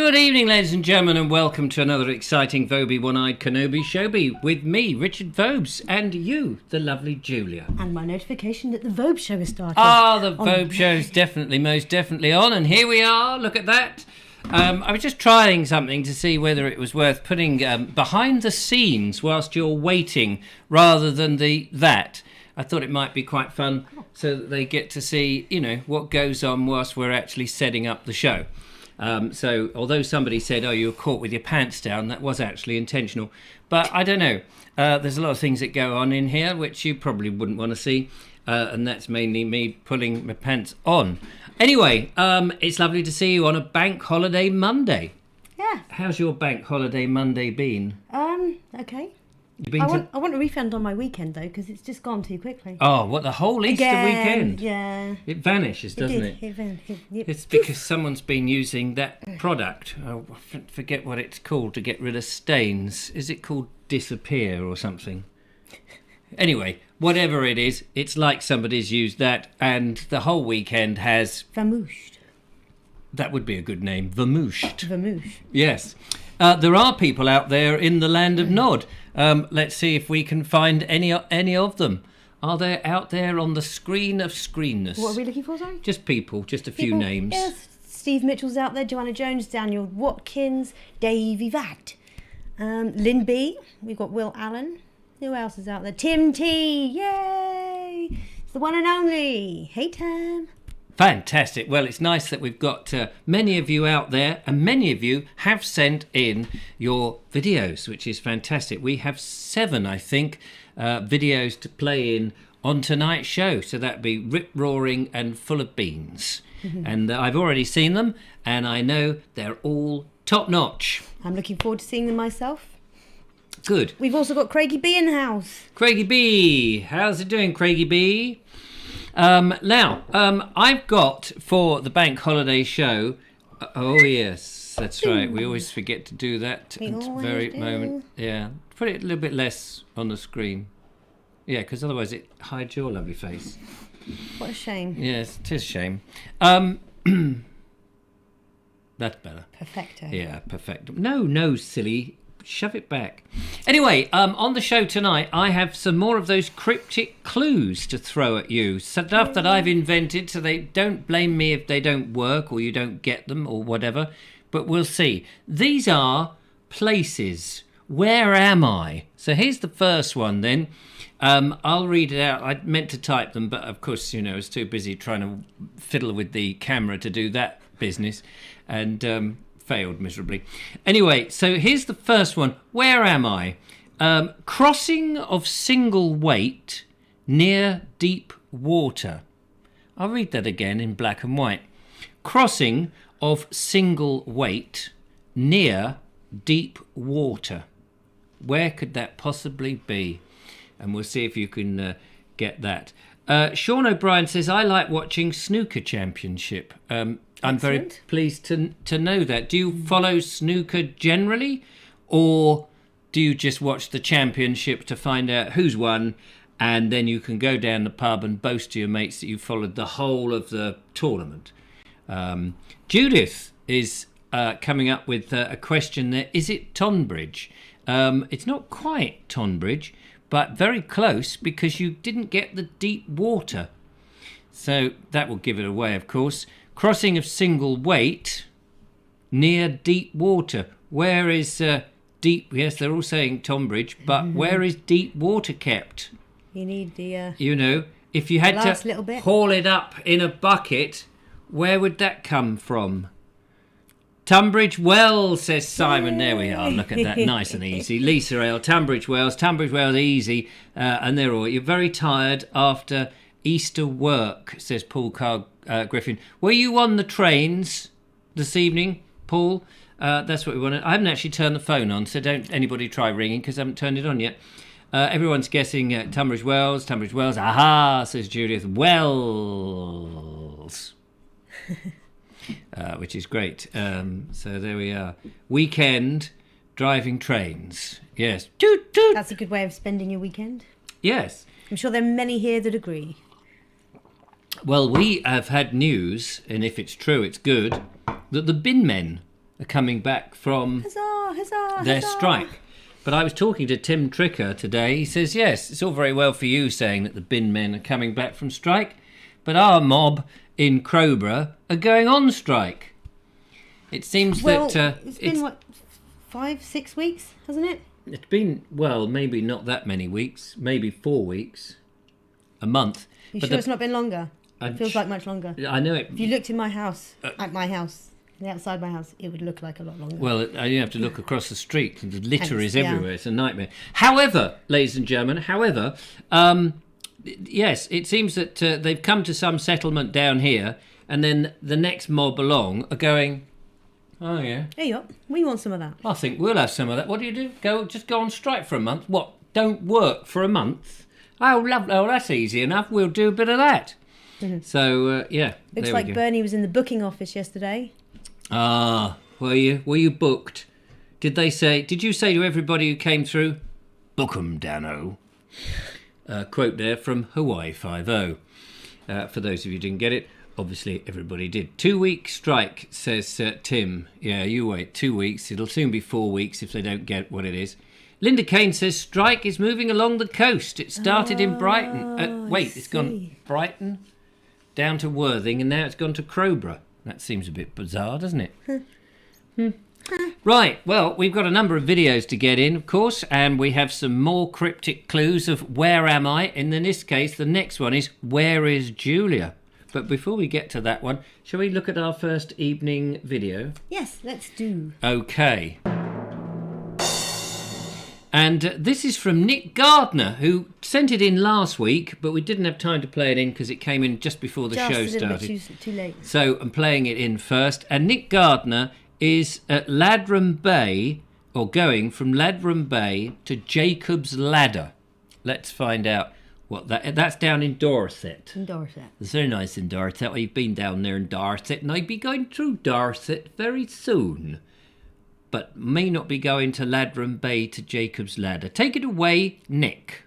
Good evening, ladies and gentlemen, and welcome to another exciting Vobes One-Eyed Kenobi Showbie with me, Richard Vobes, and you, the lovely Julia. And my notification that the Vobes Show is starting. The Vobes Show is most definitely on, and here we are, look at that. I was just trying something to see whether it was worth putting behind the scenes whilst you're waiting, rather than that. I thought it might be quite fun, so that they get to see, what goes on whilst we're actually setting up the show. So although somebody said, you were caught with your pants down, that was actually intentional. But I don't know. There's a lot of things that go on in here which you probably wouldn't want to see. And that's mainly me pulling my pants on. Anyway, it's lovely to see you on a bank holiday Monday. Yeah. How's your bank holiday Monday been? Okay. I want a refund on my weekend, though, because it's just gone too quickly. Oh, what, the whole Easter weekend? Yeah. It vanishes, doesn't it? Yep. It's because someone's been using that product. I forget what it's called to get rid of stains. Is it called Disappear or something? Anyway, whatever it is, it's like somebody's used that, and the whole weekend has... Vamooshed. That would be a good name. Vamooshed. Vamoosh. Yes. There are people out there in the land of Nod. Let's see if we can find any of them. Are they out there on the screen of screenness? What are we looking for, sorry? Just people, just a few names. Yes, Steve Mitchell's out there, Joanna Jones, Daniel Watkins, Davey Vat, Lynn B. We've got Will Allen. Who else is out there? Tim T. Yay! It's the one and only. Hey, Tam. Fantastic. Well, it's nice that we've got many of you out there, and many of you have sent in your videos, which is fantastic. We have 7, I think, videos to play in on tonight's show. So that'd be rip-roaring and full of beans. Mm-hmm. And I've already seen them, and I know they're all top-notch. I'm looking forward to seeing them myself. Good. We've also got Craigie B in the house. Craigie B. How's it doing, Craigie B? Now, I've got for the bank holiday show. Oh yes, that's right. We always forget to do that at the very moment. Yeah, put it a little bit less on the screen. Yeah, because otherwise it hides your lovely face. What a shame. Yes, it is a shame. That's better. Perfecto. Yeah, perfecto. No, silly. Shove it back. Anyway, on the show tonight, I have some more of those cryptic clues to throw at you. Stuff that I've invented, so they don't blame me if they don't work or you don't get them or whatever. But we'll see. These are places. Where am I? So here's the first one then. I'll read it out. I meant to type them, but of course, I was too busy trying to fiddle with the camera to do that business. And... failed miserably. Anyway, so here's the first one. Where am I? Crossing of single weight near deep water. I'll read that again in black and white. Crossing of single weight near deep water. Where could that possibly be? And we'll see if you can get that. Sean O'Brien says, I like watching snooker championship. I'm very pleased to know that. Do you follow snooker generally, or do you just watch the championship to find out who's won, and then you can go down the pub and boast to your mates that you followed the whole of the tournament? Judith is coming up with a question there. Is it Tonbridge? It's not quite Tonbridge, but very close, because you didn't get the deep water. So that will give it away, of course. Crossing of single weight near deep water. Where is deep? Yes, they're all saying Tonbridge, but where is deep water kept? You need the... if you had to haul it up in a bucket, where would that come from? Tunbridge Wells, says Simon. There we are. Look at that. Nice and easy. Lisa Ale, Tunbridge Wells, easy. And they're all... You're very tired after Easter work, says Paul Griffin. Were you on the trains this evening, Paul? That's what we wanted. I haven't actually turned the phone on, so don't anybody try ringing, because I haven't turned it on yet. Everyone's guessing Tunbridge Wells. Aha, says Judith. Wells. Which is great. So there we are. Weekend driving trains. Yes. Toot, toot. That's a good way of spending your weekend. Yes. I'm sure there are many here that agree. Well, we have had news, and if it's true, it's good, that the bin men are coming back from Huzzah, huzzah, their huzzah. strike. But I was talking to Tim Tricker today. He says, yes, it's all very well for you saying that the bin men are coming back from strike, but our mob in Crowborough are going on strike. It seems Well, that... it's been, what, 5-6 weeks, hasn't it? It's been, well, maybe not that many weeks, maybe 4 weeks, a month. You But sure it's not been longer? I'm It feels sh- like much longer. I know it. If you looked in my house, outside my house, it would look like a lot longer. Well, you have to look across the street. The litter is Yeah. everywhere. It's a nightmare. However, ladies and gentlemen, yes, it seems that they've come to some settlement down here, and then the next mob along are going, oh, yeah, There you are. We want some of that. I think we'll have some of that. What do you do? Just go on strike for a month? What, don't work for a month? Oh, lovely. Oh, that's easy enough. We'll do a bit of that. Mm-hmm. So, yeah. Looks there like we go. Bernie was in the booking office yesterday. Ah, were you? Were you booked? Did you say to everybody who came through, book 'em, Dano? Quote there from Hawaii 5-0. For those of you who didn't get it, obviously everybody did. 2-week strike, says Tim. Yeah, you wait 2 weeks. It'll soon be 4 weeks if they don't get what it is. Linda Kane says strike is moving along the coast. It started in Brighton. It's gone Brighton down to Worthing, and now it's gone to Crowborough. That seems a bit bizarre, doesn't it? Right, well, we've got a number of videos to get in, of course, and we have some more cryptic clues of where am I, and in this case, the next one is where is Julia? But before we get to that one, shall we look at our first evening video? Yes, let's do. Okay. And this is from Nick Gardner, who sent it in last week, but we didn't have time to play it in because it came in just before the Just show a little started. bit too late. So I'm playing it in first. And Nick Gardner is at Ladram Bay, or going from Ladram Bay to Jacob's Ladder. Let's find out what that's down in Dorset. In Dorset. It's very nice in Dorset. I've been down there in Dorset, and I'll be going through Dorset very soon. But may not be going to Ladram Bay to Jacob's Ladder. Take it away, Nick.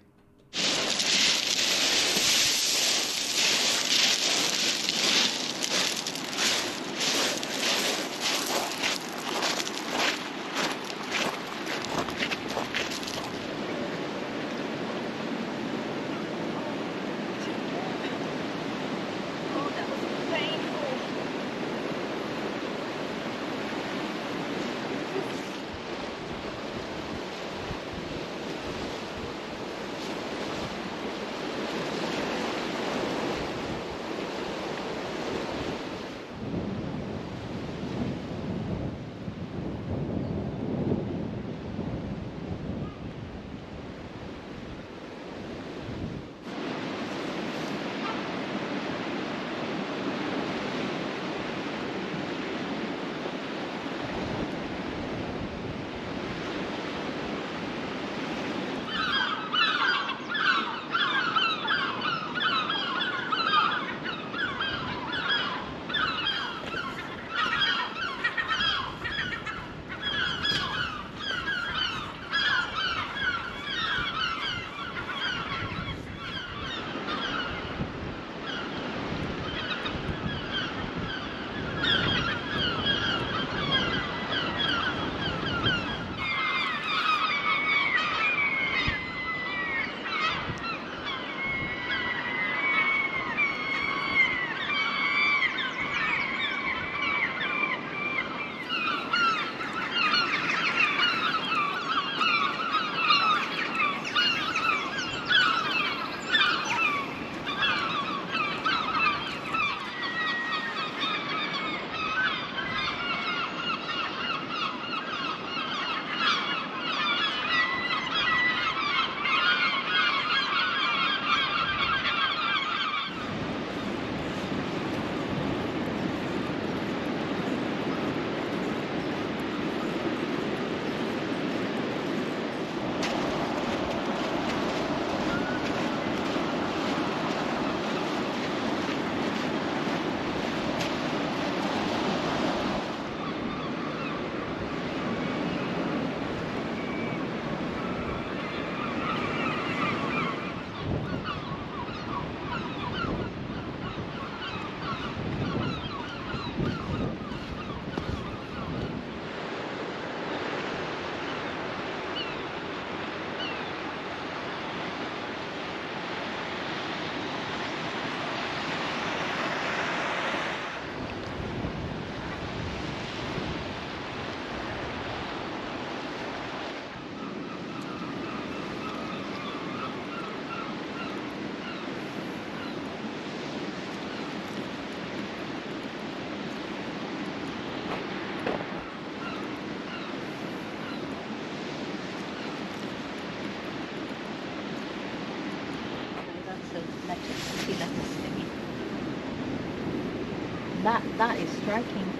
That is striking.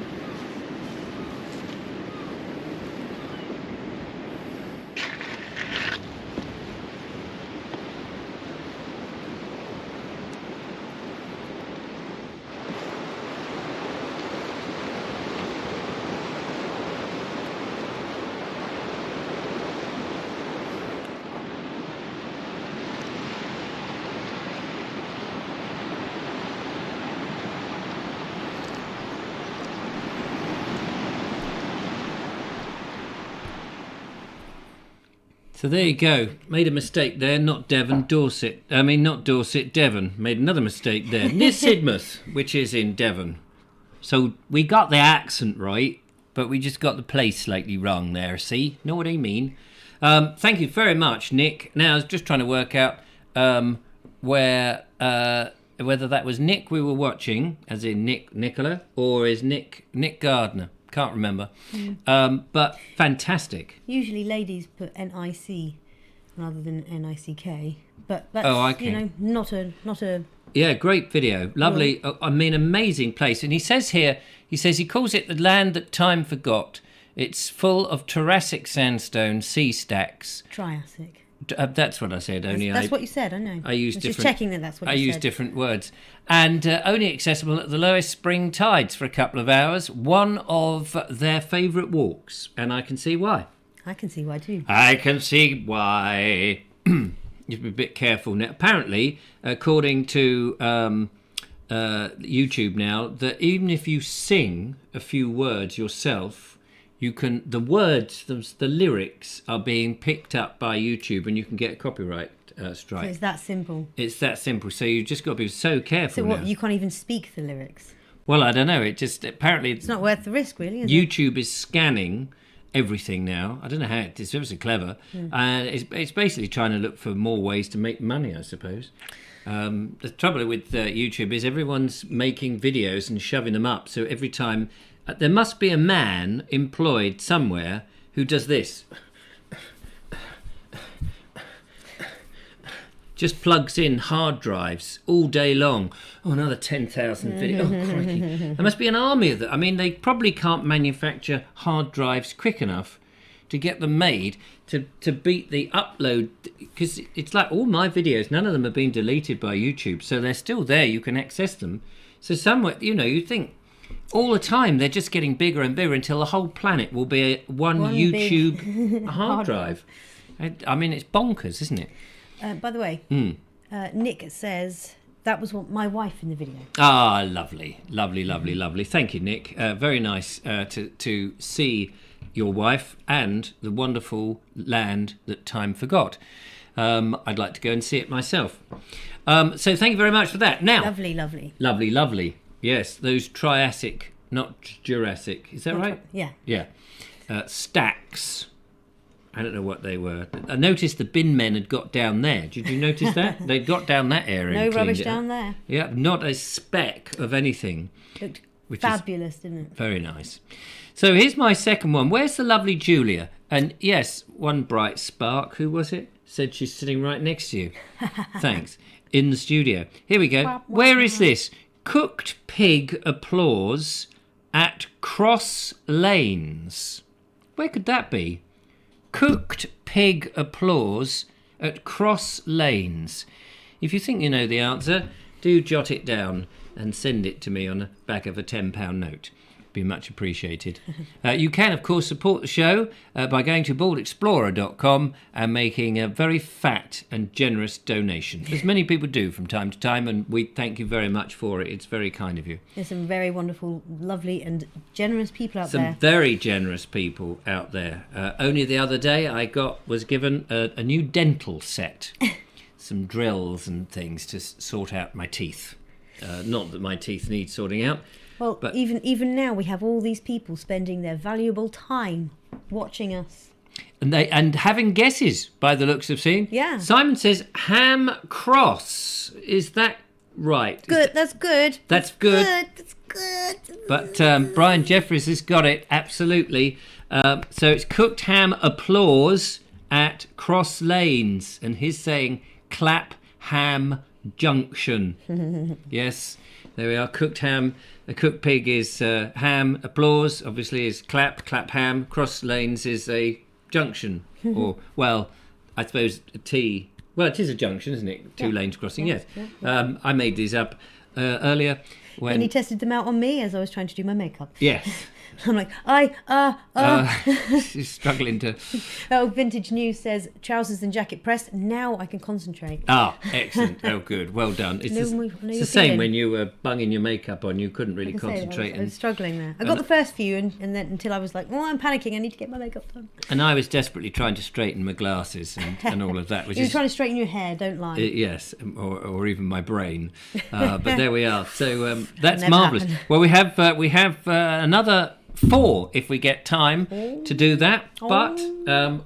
So there you go. Made a mistake there. Not Devon, Dorset. I mean, not Dorset, Devon. Made another mistake there. Near Sidmouth, which is in Devon. So we got the accent right, but we just got the place slightly wrong there. See? Know what I mean? Thank you very much, Nick. Now, I was just trying to work out whether that was Nick we were watching, as in Nicola, or is Nick Gardner. Can't remember. But fantastic. Usually ladies put NIC rather than NICK. But that's, okay. not a... Yeah, great video. Lovely. I mean, amazing place. And he says here, he calls it the land that time forgot. It's full of Jurassic sandstone sea stacks. Triassic. That's what I said. That's what you said, I know. I used different... Just checking that's what you said. I used different words. And only accessible at the lowest spring tides for a couple of hours. One of their favourite walks. And I can see why. I can see why too. I can see why. You have to be a bit careful now. Apparently, according to YouTube now, that even if you sing a few words yourself, you can, the words, the lyrics are being picked up by YouTube, and you can get a copyright strike. So it's that simple. It's that simple. So you just got to be so careful. So what? Now. You can't even speak the lyrics. Well, I don't know. It just apparently it's not worth the risk, really. Is YouTube is scanning everything now. I don't know how it's ever so clever, and it's basically trying to look for more ways to make money, I suppose. The trouble with YouTube is everyone's making videos and shoving them up. So every time. There must be a man employed somewhere who does this. Just plugs in hard drives all day long. Oh, another 10,000 videos. Oh, crikey. There must be an army of them. I mean, they probably can't manufacture hard drives quick enough to get them made to beat the upload. Because it's like all my videos, none of them have been deleted by YouTube. So they're still there. You can access them. So somewhere, you think, all the time they're just getting bigger and bigger until the whole planet will be one YouTube hard drive. I mean, it's bonkers, isn't it? By the way, Nick says that was my wife in the video. Ah, lovely. Thank you, Nick. Very nice to see your wife and the wonderful land that time forgot. I'd like to go and see it myself. So thank you very much for that. Now, lovely. Yes, those Triassic, not Jurassic. Is that right? Yeah. Yeah. Stacks. I don't know what they were. I noticed the bin men had got down there. Did you notice that? They'd got down that area. No rubbish down there. Yeah, not a speck of anything. Looked fabulous, didn't it? Very nice. So here's my second one. Where's the lovely Julia? And yes, one bright spark. Who was it? Said she's sitting right next to you. Thanks. In the studio. Here we go. Where is this? Cooked pig applause at Cross Lanes. Where could that be? Cooked pig applause at Cross Lanes. If you think you know the answer, do jot it down and send it to me on the back of a £10 note. Be much appreciated. You can, of course, support the show by going to baldexplorer.com and making a very fat and generous donation, as many people do from time to time, and we thank you very much for it. It's very kind of you. There's some very wonderful, lovely and generous people out there. Some very generous people out there. Only the other day I was given a new dental set, some drills and things to sort out my teeth. Not that my teeth need sorting out. Well, but even now we have all these people spending their valuable time watching us. And having guesses by the looks of things. Yeah. Simon says ham cross. Is that right? Good. That's good. That's good. That's good. But Brian Jeffries has got it, absolutely. So it's cooked ham applause at Cross Lanes. And he's saying clap ham junction. Yes, there we are. Cooked ham. A cooked pig is ham. Applause, obviously, is clap. Clap ham. Cross lanes is a junction. Or, well, I suppose a T. Well, it is a junction, isn't it? Two lanes crossing, yes. I made these up earlier. And he tested them out on me as I was trying to do my makeup. Yes. I'm like, She's struggling to... Oh, Vintage News says, trousers and jacket pressed. Now I can concentrate. Ah, excellent. Oh, good. Well done. It's the same when you were bunging your makeup on. You couldn't really concentrate. I was struggling there. I got the first few and then until I was like, oh, I'm panicking. I need to get my makeup done. And I was desperately trying to straighten my glasses and all of that. You were trying to straighten your hair, don't lie. Yes, or even my brain. But there we are. So that's marvellous. Well, we have another 4 if we get time to do that, but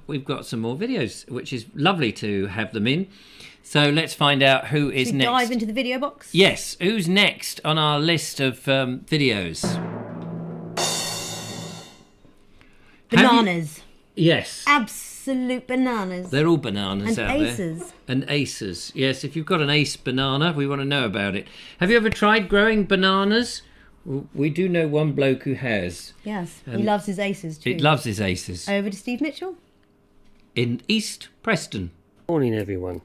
we've got some more videos, which is lovely to have them in. So let's find out who is Should we next. Dive into the video box. Yes, who's next on our list of videos? Bananas. Yes, Absolute bananas. they're all bananas and out aces. there. And aces. Yes, if you've got an ace banana, we want to know about it. Have you ever tried growing bananas? We do know one bloke who has. Yes, he loves his aces too. He loves his aces. Over to Steve Mitchell. In East Preston. Morning everyone.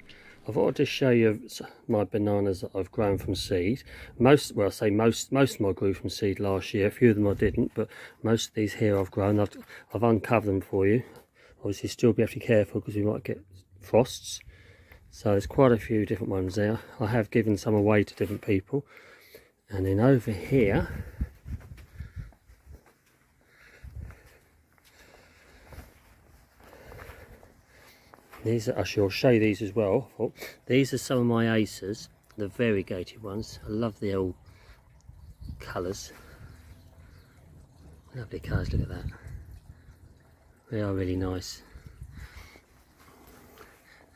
I thought I'd just show you my bananas that I've grown from seed. Most of them I grew from seed last year. A few of them I didn't, but most of these here I've grown. I've uncovered them for you. Obviously still be have careful because we might get frosts. So there's quite a few different ones there. I have given some away to different people. And then over here, I shall show you these as well. These are some of my aces, the variegated ones. I love the old colours. Lovely colours, look at that. They are really nice.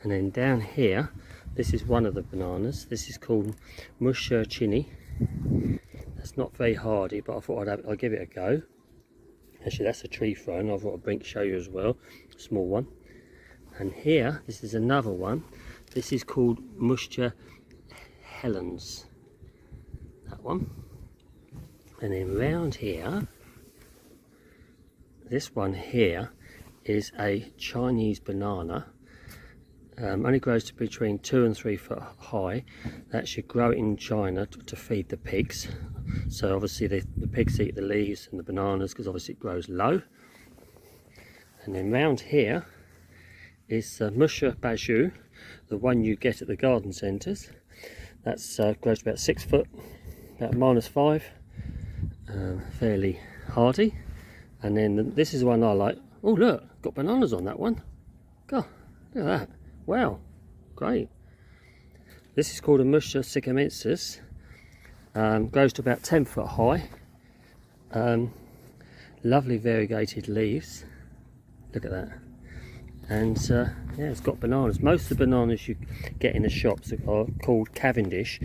And then down here, this is one of the bananas. This is called Musherchini. That's not very hardy, but I thought I'll give it a go. Actually, that's a tree fern. I thought I'd show you as well, a small one. And here, this is another one. This is called Musher Helens. That one. And then round here, this one here is a Chinese banana. Only grows to between 2 and 3 foot high. That should grow in China to feed the pigs. So obviously the pigs eat the leaves and the bananas because obviously it grows low. And then round here is Musher Baju, the one you get at the garden centres. That's grows to about 6 foot, about -5, fairly hardy. And then this is the one I like. Oh look, got bananas on that one. God, look at that. Wow, great. This is called a Musher sycamensis. Grows to about 10 foot high. Lovely variegated leaves. Look at that. And yeah, it's got bananas. Most of the bananas you get in the shops are called Cavendish.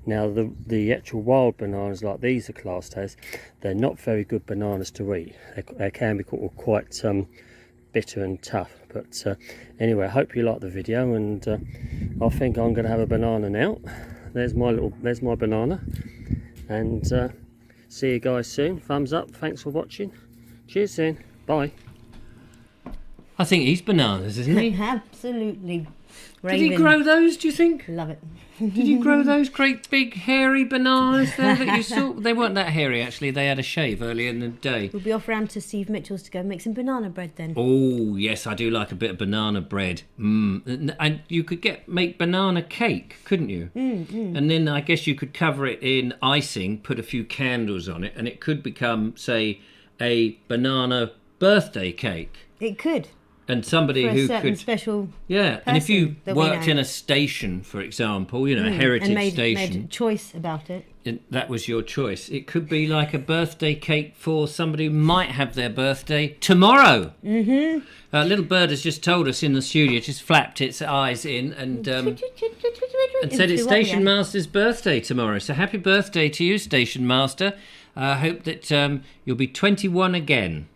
Now the actual wild bananas like these are classed as, they're not very good bananas to eat. They can be quite bitter and tough. But anyway, I hope you like the video, and I think I'm going to have a banana now. There's my banana, and see you guys soon. Thumbs up. Thanks for watching. Cheers then. Bye. I think he's bananas, isn't he? Absolutely. Did he grow those, do you think? Love it. Did he grow those great big hairy bananas there that you saw? They weren't that hairy actually, they had a shave earlier in the day. We'll be off round to Steve Mitchell's to go make some banana bread then. Oh yes, I do like a bit of banana bread. And you could make banana cake, couldn't you? And then I guess you could cover it in icing, put a few candles on it, and it could become, say, a banana birthday cake. It could. And somebody for a who certain could, special yeah, and if you that we worked know. in a station, for example, you know, a heritage and made station, a choice about it. That was your choice. It could be like a birthday cake for somebody who might have their birthday tomorrow. Little bird has just told us in the studio, just flapped its eyes in and said it's Station Master's birthday tomorrow. So happy birthday to you, Station Master. I hope that you'll be 21 again.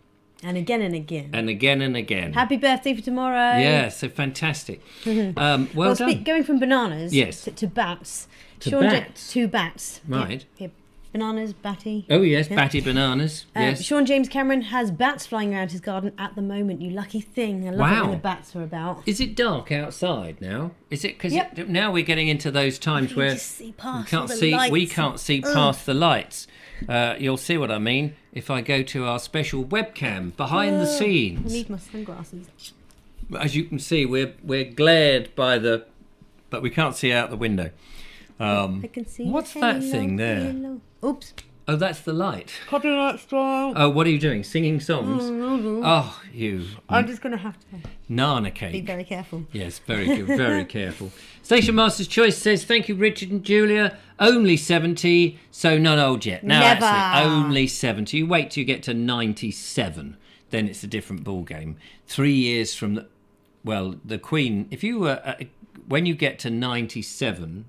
And again and again. And again and again. Happy birthday for tomorrow. Yeah, so fantastic. Well done. Going from bananas Yes. to bats. To bats. To bats. Right. Yeah. Bananas, batty. Oh, yes, batty bananas. Yes. Sean James Cameron has bats flying around his garden at the moment. You lucky thing. I love it when the bats are about. Is it dark outside now? Is it? Because Yep. now we're getting into those times where just see past we all the lights. we can't see past the lights. You'll see what I mean if I go to our special webcam behind the I scenes. need my sunglasses. As you can see, we're glared by the, but we can't see out the window. I can see. What's that thing there? Halo. Oops. Oh, that's the light. Copyright strike. Oh, what are you doing? Singing songs? Oh, you I'm just going to have to nana be cake. very careful. Yes, very good, very careful. Station Master's Choice says, thank you, Richard and Julia. Only 70, so not old yet. No, Never. actually, only 70. You wait till you get to 97, then it's a different ball game. 3 years from the Queen, if you were, when you get to 97,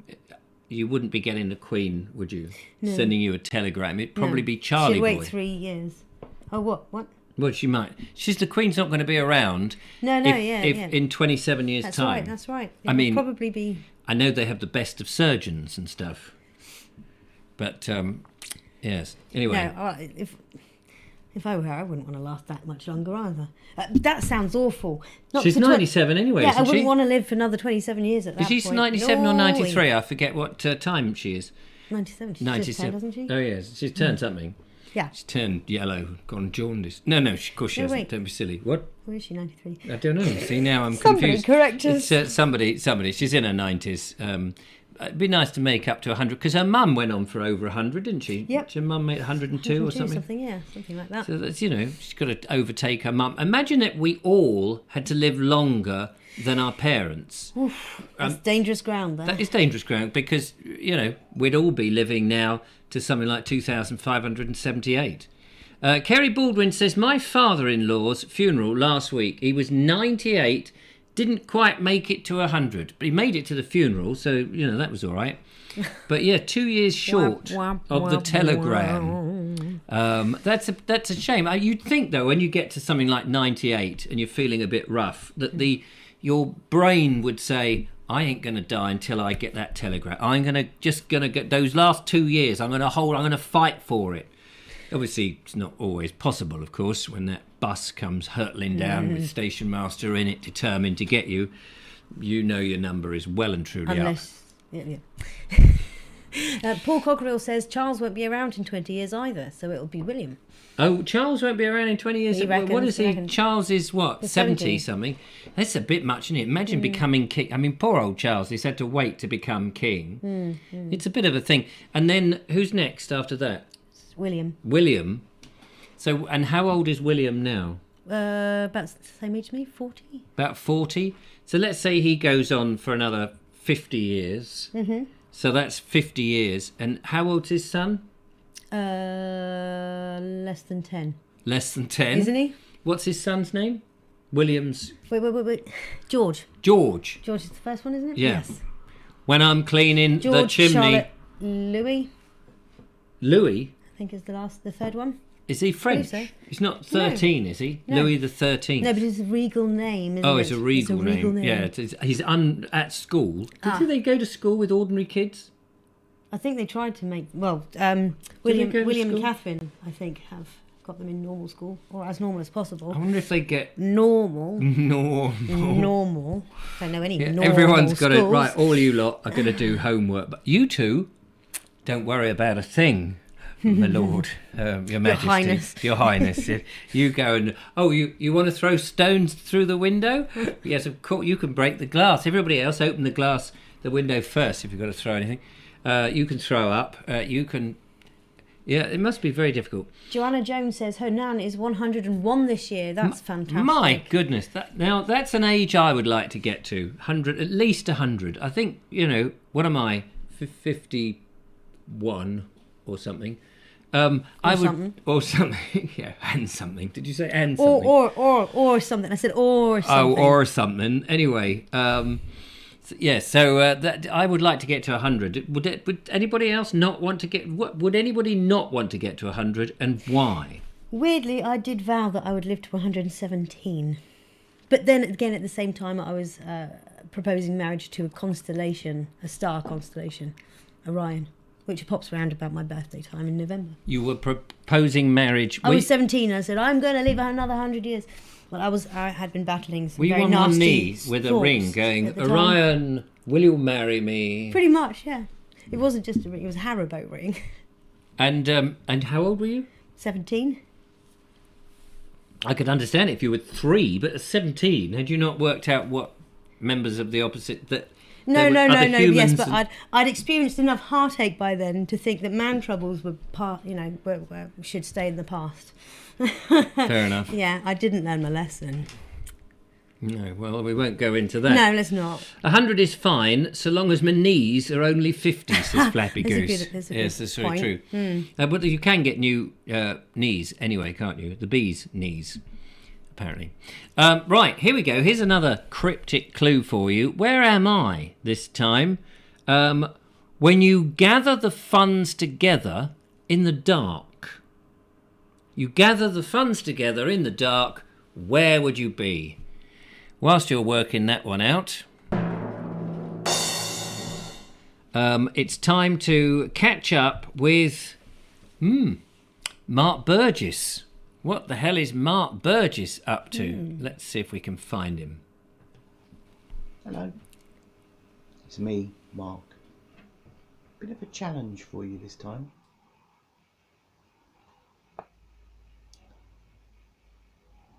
you wouldn't be getting the Queen, would you? No. Sending you a telegram. It'd probably be Charlie She'd Boy. wait 3 years. Oh, what? Well, she might. The Queen's not going to be around. No, if in 27 years' time. That's right. I mean, probably be. I know they have the best of surgeons and stuff, but yes. Anyway, No, if I were her, I wouldn't want to last that much longer either. That sounds awful. She's 97 anyway, yeah, isn't I wouldn't she? want to live for another 27 years at that point. Is she 97 or 93? I forget what time she is. 97. She's 97, just turned, doesn't she? Oh yes, she's turned something. Yeah. She's turned yellow, gone jaundice. No, of course she hasn't. wait. Don't be silly. What? Where is she? 93. I don't know. See, now I'm Somebody confused. correct us. It's somebody. She's in her 90s. It'd be nice to make up to 100 because her mum went on for over 100, didn't she? Yep. Her mum made 102 or something. Something like that. So that's, she's got to overtake her mum. Imagine that we all had to live longer than our parents. Oof, that's dangerous ground there. That is dangerous ground because, we'd all be living now to something like 2,578. Kerry Baldwin says, my father-in-law's funeral last week, he was 98, didn't quite make it to 100, but he made it to the funeral, so, that was all right. But, 2 years short of the telegram. That's a shame. You'd think, though, when you get to something like 98 and you're feeling a bit rough, that your brain would say, I ain't going to die until I get that telegram. I'm going to get those last 2 years. I'm going to fight for it. Obviously, it's not always possible, of course, when that bus comes hurtling down with station master in it, determined to get you. Your number is well and truly up. Paul Cockerill says Charles won't be around in 20 years either, so it'll be William. Oh, Charles won't be around in 20 years. He reckons, what is he? reckons. Charles is what? 70 something. That's a bit much, isn't it? Imagine becoming king. I mean, poor old Charles. He's had to wait to become king. It's a bit of a thing. And then who's next after that? William. So, and how old is William now? About the same age as me, 40. About 40. So let's say he goes on for another 50 years. Mm-hmm. So that's 50 years. And how old's his son? Less than 10. Less than 10? Isn't he? What's his son's name? William's... Wait. George. George is the first one, isn't it? Yeah. Yes. When I'm cleaning George, the chimney... Charlotte, Louis, I think is the third one. Is he French? So. He's not 13, is he? No. Louis the 13th. No, but it's a regal name, isn't it? It's a regal name. Yeah, he's at school. Do they go to school with ordinary kids? I think they tried to make... William and Catherine, I think, have got them in normal school, or as normal as possible. I wonder if they get... Normal. Normal. Don't know any normal Everyone's got schools. it. Right, all you lot are going to do homework. But you two, don't worry about a thing, my lord, your majesty. Your highness. You go and... Oh, you want to throw stones through the window? Yes, of course, you can break the glass. Everybody else, open the window first if you've got to throw anything. You can throw up. You can... Yeah, it must be very difficult. Joanna Jones says her nan is 101 this year. That's fantastic. My goodness. Now, that's an age I would like to get to. 100, at least 100. I think, what am I? 51 or something. Or something. Yeah, and something. Did you say and something? Or something. I said or something. Oh, or something. Anyway, that I would like to get to 100. Would anybody else not want to get? Would anybody not want to get to 100, and why? Weirdly, I did vow that I would live to 117. But then again, at the same time, I was proposing marriage to a constellation, a star constellation, Orion, which pops around about my birthday time in November. You were proposing marriage. I was 17 and I said, I'm going to live another 100 years. Well, I had been battling some were you very on nasty one knee with a thoughts ring going, at the time. Orion, will you marry me? Pretty much, yeah. It wasn't just a ring, it was a Haribo ring. And how old were you? 17. I could understand it if you were 3, but at 17, had you not worked out what members of the opposite that? No. Yes, but and... I'd experienced enough heartache by then to think that man troubles were should stay in the past. Fair enough. Yeah, I didn't learn my lesson. No, well, we won't go into that. No, let's not. 100 is fine, so long as my knees are only 50, says Flappy Goose. Yes, that's very true. But you can get new knees anyway, can't you? The bee's knees, apparently. Right, here we go. Here's another cryptic clue for you. Where am I this time? When you gather the funds together in the dark. You gather the funds together in the dark, where would you be? Whilst you're working that one out, it's time to catch up with Mark Burgess. What the hell is Mark Burgess up to? Let's see if we can find him. Hello. It's me, Mark. Bit of a challenge for you this time.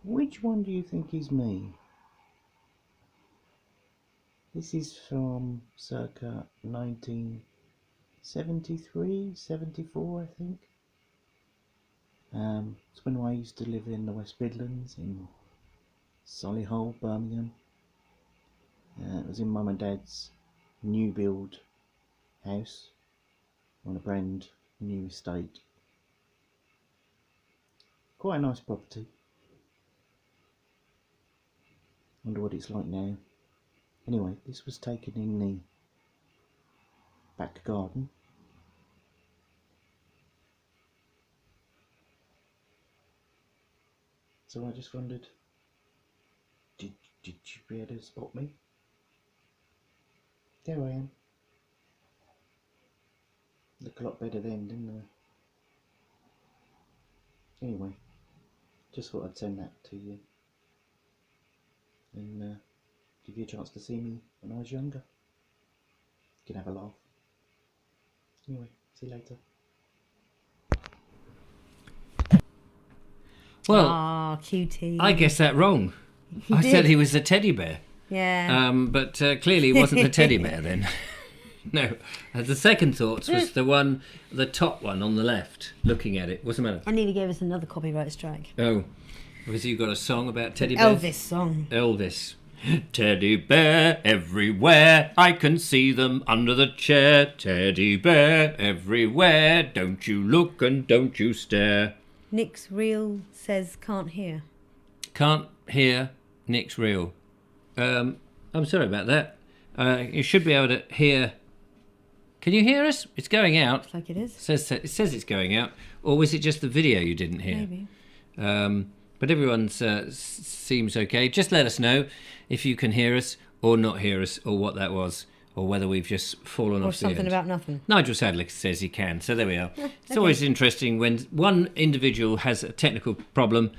Which one do you think is me? This is from circa 1973, 74, I think. It's when I used to live in the West Midlands, in Solihull, Birmingham. It was in Mum and Dad's new build house on a brand new estate. Quite a nice property. Wonder what it's like now. Anyway, this was taken in the back garden. So I just wondered, did you be able to spot me? There I am. Look a lot better then, didn't I? Anyway, just thought I'd send that to you. And give you a chance to see me when I was younger. You can have a laugh. Anyway, see you later. Well, cutie. I guessed that wrong. I said he was a teddy bear. Yeah. But clearly he wasn't a teddy bear then. No. The second thoughts was the top one on the left, looking at it. What's the matter? I nearly gave us another copyright strike. Oh. Because you got a song about teddy bears? Elvis song. Elvis. Teddy bear everywhere, I can see them under the chair. Teddy bear everywhere, don't you look and don't you stare. Nick's reel says can't hear. Can't hear Nick's reel. I'm sorry about that. You should be able to hear. Can you hear us? It's going out. Looks like it is. It says it's going out. Or was it just the video you didn't hear? Maybe. But everyone seems okay. Just let us know if you can hear us or not hear us, or what that was, or whether we've just fallen Or off the end. something about nothing. Nigel Sadler says he can, so there we are. It's Okay. always interesting when one individual has a technical problem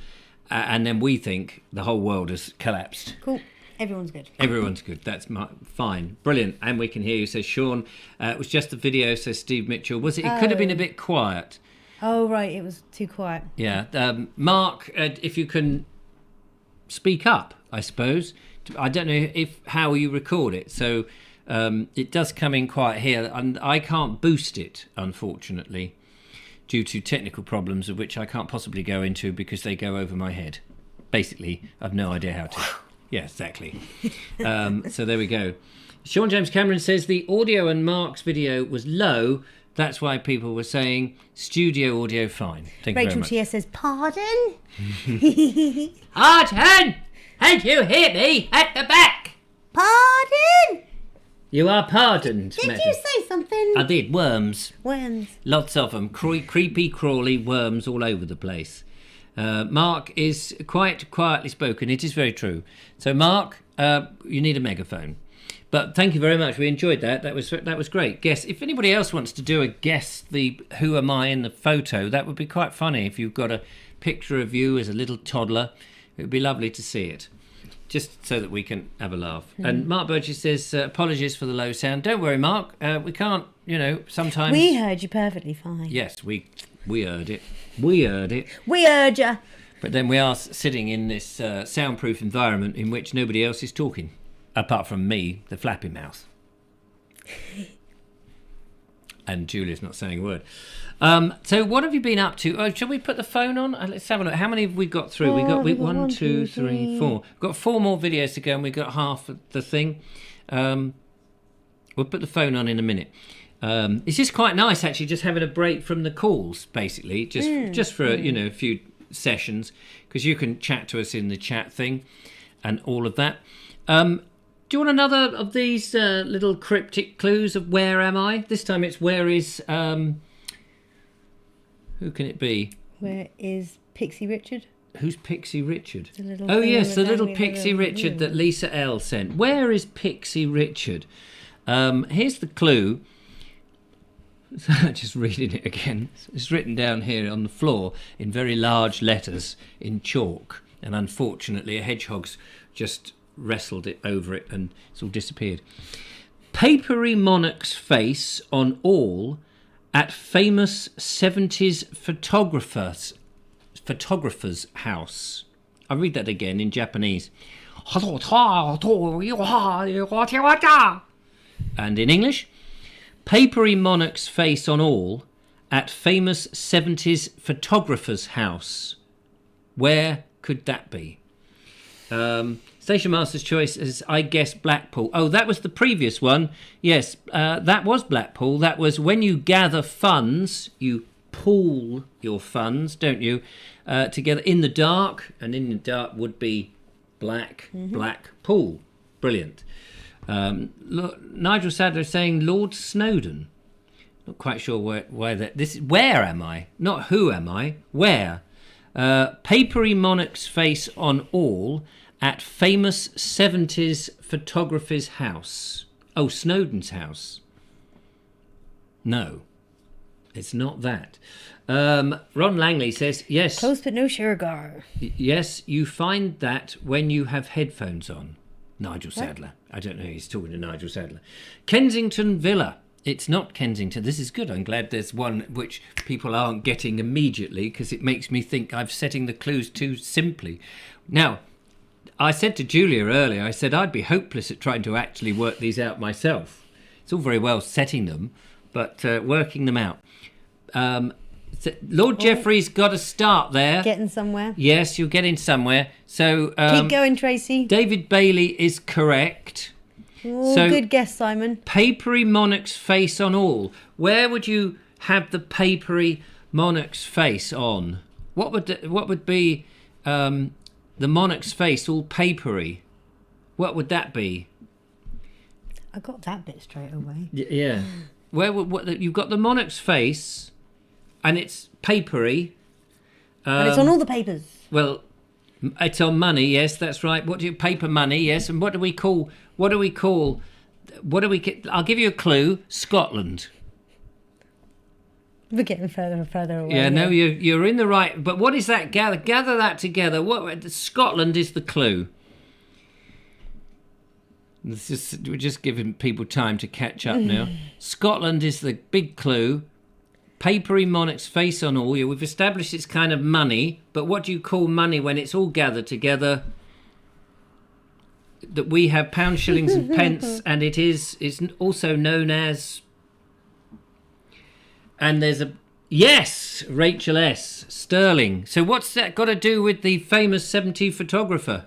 and then we think the whole world has collapsed. Cool. Everyone's good. Everyone's good. That's fine. Brilliant. And we can hear you, says Sean. It was just the video, says Steve Mitchell. Was it? It could have been a bit quiet. Oh, right. It was too quiet. Yeah. Mark, if you can speak up, I suppose. I don't know how you record it. So it does come in quiet here. And I can't boost it, unfortunately, due to technical problems of which I can't possibly go into because they go over my head. Basically, I've no idea how to. Yeah, exactly. So there we go. Sean James Cameron says the audio and Mark's video was low. That's why people were saying studio audio fine. Thank you very Rachel much. T.S. says, pardon? Arden! Can you hear me at the back? Pardon? You are pardoned, Did madam. you say something? I did. Worms. Worms. Lots of them. Creepy, crawly worms all over the place. Mark is quite quietly spoken. It is very true. So, Mark, you need a megaphone. But thank you very much. We enjoyed that. That was great. Guess if anybody else wants to do a guess the who am I in the photo, that would be quite funny. If you've got a picture of you as a little toddler, it would be lovely to see it. Just so that we can have a laugh. And Mark Burgess says, apologies for the low sound. Don't worry, Mark. We can't, sometimes... We heard you perfectly fine. Yes, we heard it. We heard it. We heard you. But then we are sitting in this soundproof environment in which nobody else is talking, apart from me, the flappy mouth. And Julia's not saying a word. So what have you been up to? Oh, shall we put the phone on? Let's have a look. How many have we got through? We got 1, 2, 3, 4. We've got 4 more videos to go, and we've got half of the thing. We'll put the phone on in a minute. It's just quite nice, actually, just having a break from the calls, basically, just for a few sessions, because you can chat to us in the chat thing and all of that. Do you want another of these little cryptic clues of where am I? This time it's where is... who can it be? Where is Pixie Richard? Who's Pixie Richard? Oh, yes, the little Pixie Richard that Lisa L sent. Where is Pixie Richard? Here's the clue. Just reading it again. It's written down here on the floor in very large letters in chalk. And unfortunately, a hedgehog's just wrestled it over it and it's all disappeared. Papery monarch's face on all at famous 70s photographer's house. I'll read that again in Japanese. And in English, papery monarch's face on all at famous 70s photographer's house. Where could that be? Station Master's choice is, I guess, Blackpool. Oh, that was the previous one. Yes, that was Blackpool. That was when you gather funds, you pool your funds, don't you, together in the dark, and in the dark would be Blackpool. Brilliant. Nigel Sadler is saying Lord Snowdon. Not quite sure why that. This is where am I? Not who am I? Where? Papery monarch's face on all at famous 70s photographer's house. Oh, Snowdon's house. No, it's not that. Ron Langley says, yes. Close but no sugar. Yes, you find that when you have headphones on. Nigel Sadler. I don't know, he's talking to Nigel Sadler. Kensington Villa. It's not Kensington. This is good. I'm glad there's one which people aren't getting immediately, because it makes me think I'm setting the clues too simply. Now, I said to Julia earlier, I said I'd be hopeless at trying to actually work these out myself. It's all very well setting them, but working them out. Lord Jeffrey's got to start there. Getting somewhere. Yes, you're getting somewhere. So keep going, Tracy. David Bailey is correct. Oh, so, good guess, Simon. Papery monarch's face on all. Where would you have the papery monarch's face on? What would be the monarch's face all papery? What would that be? I got that bit straight away. Yeah. Where would you've got the monarch's face, and it's papery. And it's on all the papers. Well, it's on money. Yes, that's right. Paper money? Yes. And what do we call? I'll give you a clue. Scotland. We're getting further and further away. Yeah, no, you're in the right. But what is that? Gather that together. Scotland is the clue. We're just giving people time to catch up now. Scotland is the big clue. Papery monarch's face on all. We've established it's kind of money, but what do you call money when it's all gathered together? That we have pounds, shillings and pence, and it's also known as... And there's a... Yes! Rachel S. Sterling. So what's that got to do with the famous 70 photographer?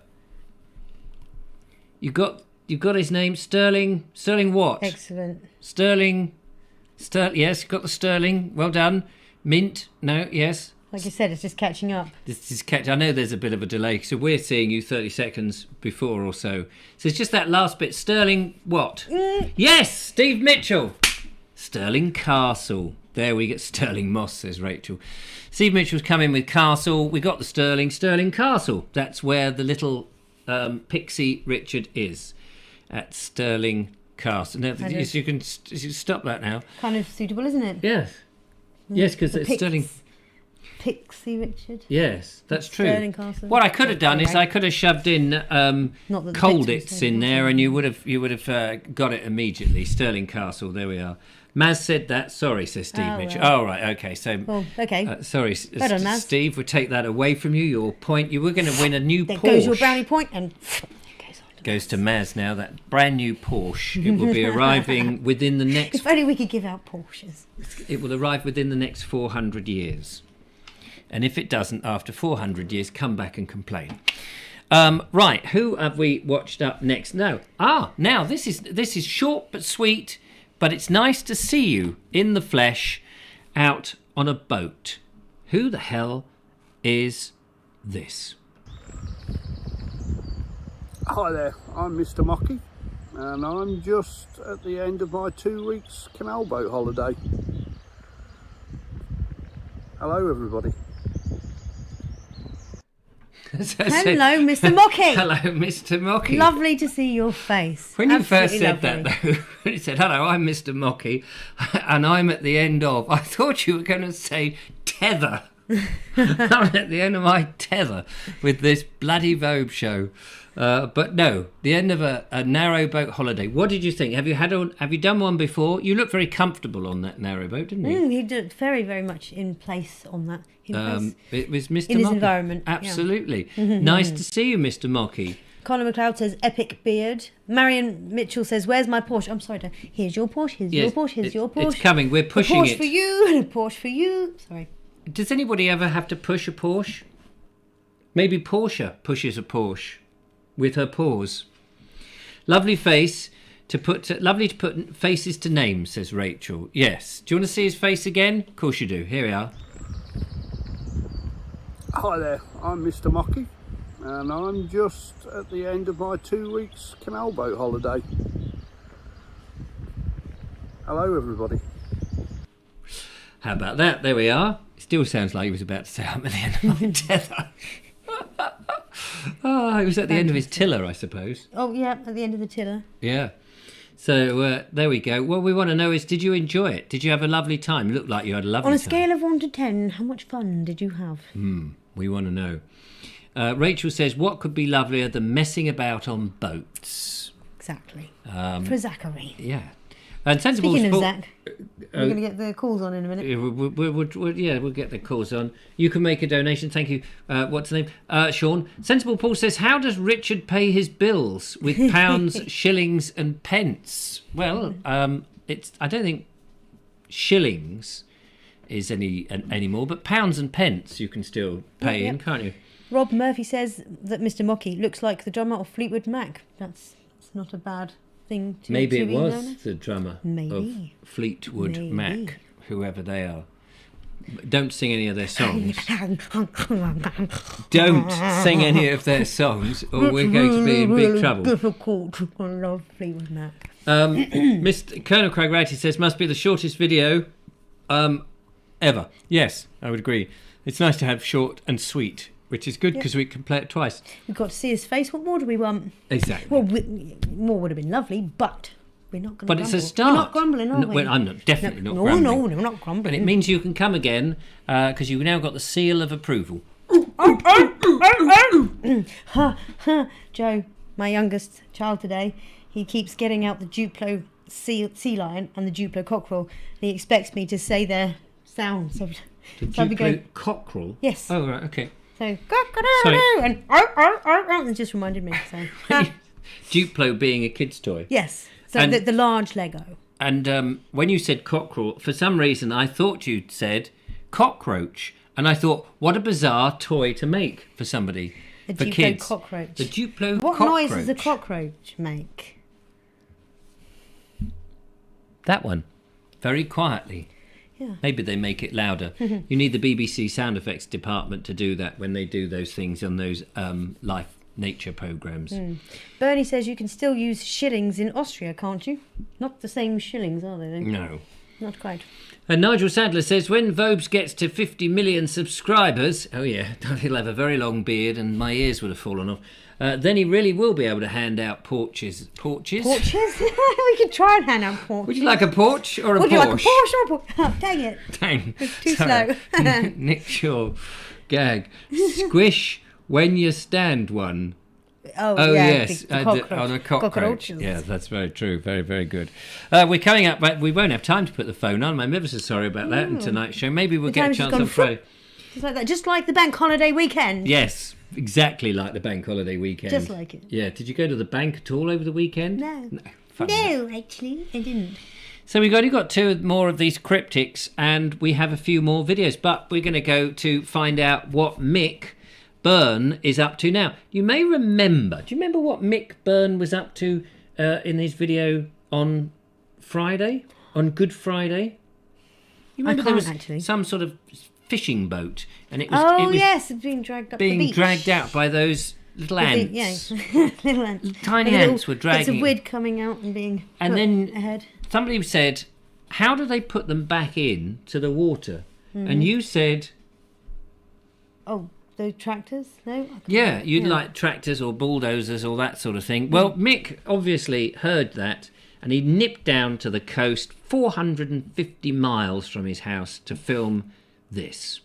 You got his name, Sterling. Sterling what? Excellent. Sterling. Yes, got the Sterling. Well done. Mint. No. Yes. Like you said, it's just catching up. I know there's a bit of a delay, so we're seeing you 30 seconds before or so. So it's just that last bit. Sterling what? Yes, Steve Mitchell. Stirling Castle. There we get Stirling Moss, says Rachel. Steve Mitchell's coming with Castle. We got the Stirling Castle. That's where the little pixie Richard is, at Stirling Castle. Now, you can stop that now. Kind of suitable, isn't it? Yes. Yes, because it's Stirling. Pixie Richard. Yes, that's true. Stirling Castle. What I could have done is I could have shoved in Colditz in there, and you would have got it immediately. Stirling Castle. There we are. Maz said that. Sorry, says Steve Mitchell. Oh, right. Okay. So, okay. Sorry, Well done, Maz. Steve. We'll take that away from you. Your point. You were going to win a new Porsche. There goes your brownie point, and goes to Maz now. That brand new Porsche. It will be arriving within the next. If only we could give out Porsches. It will arrive within the next 400 years. And if it doesn't, after 400 years, come back and complain. Right, who have we watched up next? Now this is short but sweet, but it's nice to see you in the flesh, out on a boat. Who the hell is this? Hi there, I'm Mr. Mocky, and I'm just at the end of my 2 weeks canal boat holiday. Hello, everybody. Hello, Mr. Mocky. Hello, Mr. Mocky. Lovely to see your face. When you Absolutely first said lovely. that, though, when you said, hello, I'm Mr. Mocky, and I'm at the end of, I thought you were going to say tether. I'm at the end of my tether with this bloody Vobes Show. But no, the end of a narrow boat holiday. What did you think? Have you done one before? You looked very comfortable on that narrow boat, didn't you? He did very, very much in place on that. It was Mr. in his Mocky. environment. Absolutely. Nice to see you, Mr. Mocky. Conor McLeod says, epic beard. Marion Mitchell says, where's my Porsche? I'm sorry, here's your Porsche, here's your Porsche, here's your Porsche. It's coming, we're pushing a Porsche it. for you and a Porsche for you. Sorry. Does anybody ever have to push a Porsche? Maybe Portia pushes a Porsche with her paws. Lovely to put faces to names, says Rachel. Yes. Do you want to see his face again? Of course you do. Here we are. Hi there, I'm Mr. Mocky, and I'm just at the end of my 2 weeks canal boat holiday. Hello, everybody. How about that? There we are. Still sounds like he was about to say, I'm at the end of my tether. He was at the end of his tiller, I suppose. Oh, yeah, at the end of the tiller. Yeah. So there we go. What we want to know is, did you enjoy it? Did you have a lovely time? It looked like you had a lovely time. On a scale of 1 to 10, how much fun did you have? We want to know. Rachel says, what could be lovelier than messing about on boats? Exactly. For Zachary. Yeah. And sensible Speaking of sport. Zach, we're going to get the calls on in a minute. We'll get the calls on. You can make a donation. Thank you. What's the name? Sean. Sensible Paul says, how does Richard pay his bills? With pounds, shillings and pence? Well, I don't think shillings is any more, but pounds and pence you can still pay in, can't you? Rob Murphy says that Mr. Mocky looks like the drummer of Fleetwood Mac. That's not a bad thing to Maybe to it be was known as. the drummer Maybe. of Fleetwood Maybe. Mac, whoever they are. Don't sing any of their songs. Don't sing any of their songs, or we're going to be in big trouble. Difficult. I love Fleetwood Mac. Mr. Colonel Craig Ratty says, must be the shortest video ever. Yes, I would agree. It's nice to have short and sweet, which is good because we can play it twice. We've got to see his face. What more do we want? Exactly. Well, more would have been lovely, but we're not going to But grumble. it's a start. We're not grumbling, are we? Well, I'm definitely not no, grumbling. No, we're not grumbling. But it means you can come again because you've now got the seal of approval. Joe, my youngest child today, he keeps getting out the Duplo sea lion and the Duplo cockerel. And he expects me to say their sounds. So I'll be Duplo going, cockerel? yes. Oh, right, okay. So, Sorry. and it just reminded me. So, Duplo being a kid's toy. yes. So And- the large Lego. And when you said cockerel, for some reason I thought you'd said cockroach. And I thought, what a bizarre toy to make for somebody, The for Duplo kids. cockroach. The Duplo What cockroach. noise does a cockroach make? That one. Very quietly. Yeah. Maybe they make it louder. You need the BBC sound effects department to do that when they do those things on those nature programmes. Bernie says you can still use shillings in Austria, can't you? Not the same shillings, are they then? No. not quite. And Nigel Sadler says, when Vobes gets to 50 million subscribers, oh yeah, he'll have a very long beard and my ears would have fallen off, then he really will be able to hand out porches. Porches? Porches? We could try and hand out porches. Would you like a porch or a Would Porsche? you like a Porsche or a Porsche? Oh, dang it. Dang. It's too Sorry. slow. Nick Shaw. Gag. Squish when you stand one. Oh yeah, yes, the cockroach. on a cockroach. Cockroaches. Yeah, that's very true. Very, very good. We're coming up, but we won't have time to put the phone on. I'm ever so sorry about that in tonight's show. Maybe we'll get a time's chance gone on Friday. Just like that. Just like the bank holiday weekend. Yes, exactly like the bank holiday weekend. Just like it. Yeah. Did you go to the bank at all over the weekend? No. Funny that. No, actually, I didn't. So we've only got 2 more of these cryptics, and we have a few more videos. But we're going to go to find out what Mick Byrne is up to now. You may remember. Do you remember what Mick Byrne was up to in his video on Friday, on Good Friday? You remember there was actually. some sort of fishing boat, and it was Yes, it's being dragged up the being beach. dragged out by those little ants. Yeah, little ants. Tiny Little ants were dragging bits of it. wood coming out and being And put then ahead. somebody said, "How do they put them back in to the water?" And you said, Oh, the tractors? No? I can't- yeah, you'd like tractors or bulldozers or that sort of thing. Well, Mick obviously heard that, and he nipped down to the coast 450 miles from his house to film this.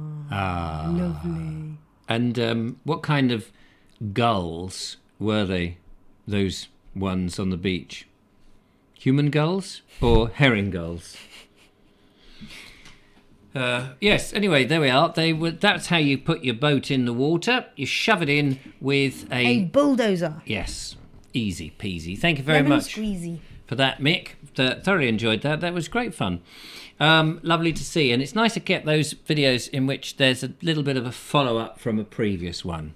Lovely. And what kind of gulls were they, those ones on the beach? Human gulls or herring gulls? Yes, anyway, there we are. That's how you put your boat in the water. You shove it in with A bulldozer. Yes, easy peasy. Thank you very Lemon much squeezy. for that, Mick. Thoroughly enjoyed that. That was great fun. Lovely to see. And it's nice to get those videos in which there's a little bit of a follow-up from a previous one,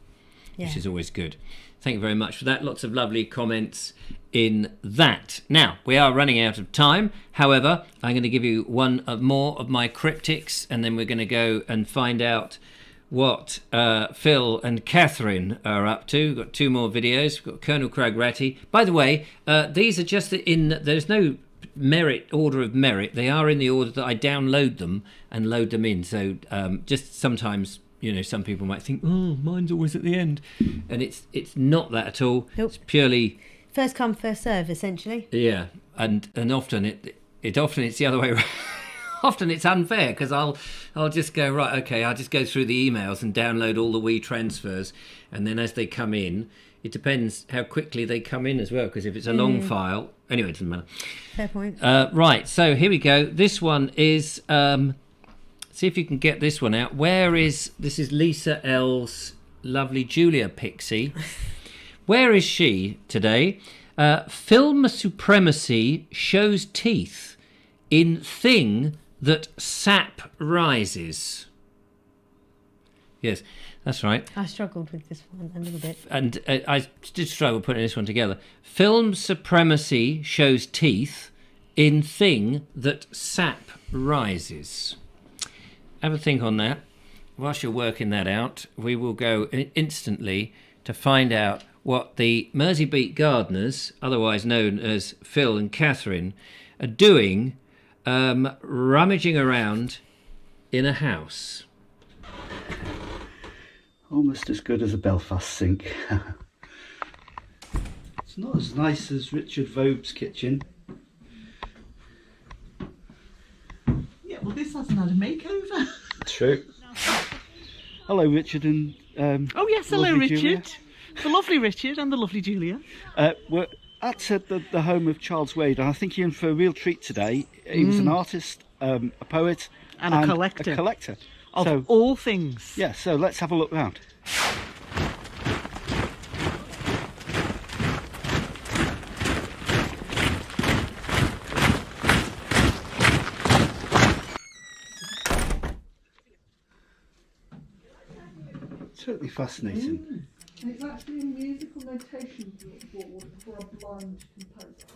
which is always good. Thank you very much for that. Lots of lovely comments in that. Now, we are running out of time. However, I'm going to give you one more of my cryptics, and then we're going to go and find out what Phil and Catherine are up to. We've got 2 more videos. We've got Colonel Cragratty. By the way, these are just there's no order of merit. They are in the order that I download them and load them in. So just sometimes, you know, some people might think, oh, mine's always at the end. And it's not that at all. Nope. It's purely... First come, first serve, essentially. Yeah, and often it's the other way around. Often it's unfair because I'll just go, right, okay, I'll just go through the emails and download all the wee transfers, and then as they come in, it depends how quickly they come in as well, because if it's a long file, anyway, it doesn't matter. Fair point. Right, so here we go. This one is, see if you can get this one out. This is Lisa L's lovely Julia Pixie. Where is she today? Film supremacy shows teeth in thing that sap rises. Yes, that's right. I struggled with this one a little bit. And I did struggle putting this one together. Film supremacy shows teeth in thing that sap rises. Have a think on that. Whilst you're working that out, we will go instantly to find out what the Merseybeat gardeners, otherwise known as Phil and Catherine, are doing, rummaging around in a house. Almost as good as a Belfast sink. It's not as nice as Richard Vobes' kitchen. Yeah, well, this hasn't had a makeover. True. Hello, Richard and Oh yes, hello, lovely Richard. Julia. The lovely Richard and the lovely Julia. We're at the home of Charles Wade, and I think you're in for a real treat today. He was an artist, a poet, And a collector. A collector. Of So, all things. yeah, so let's have a look round. Totally fascinating. And it's actually a musical notation board for a blind composer.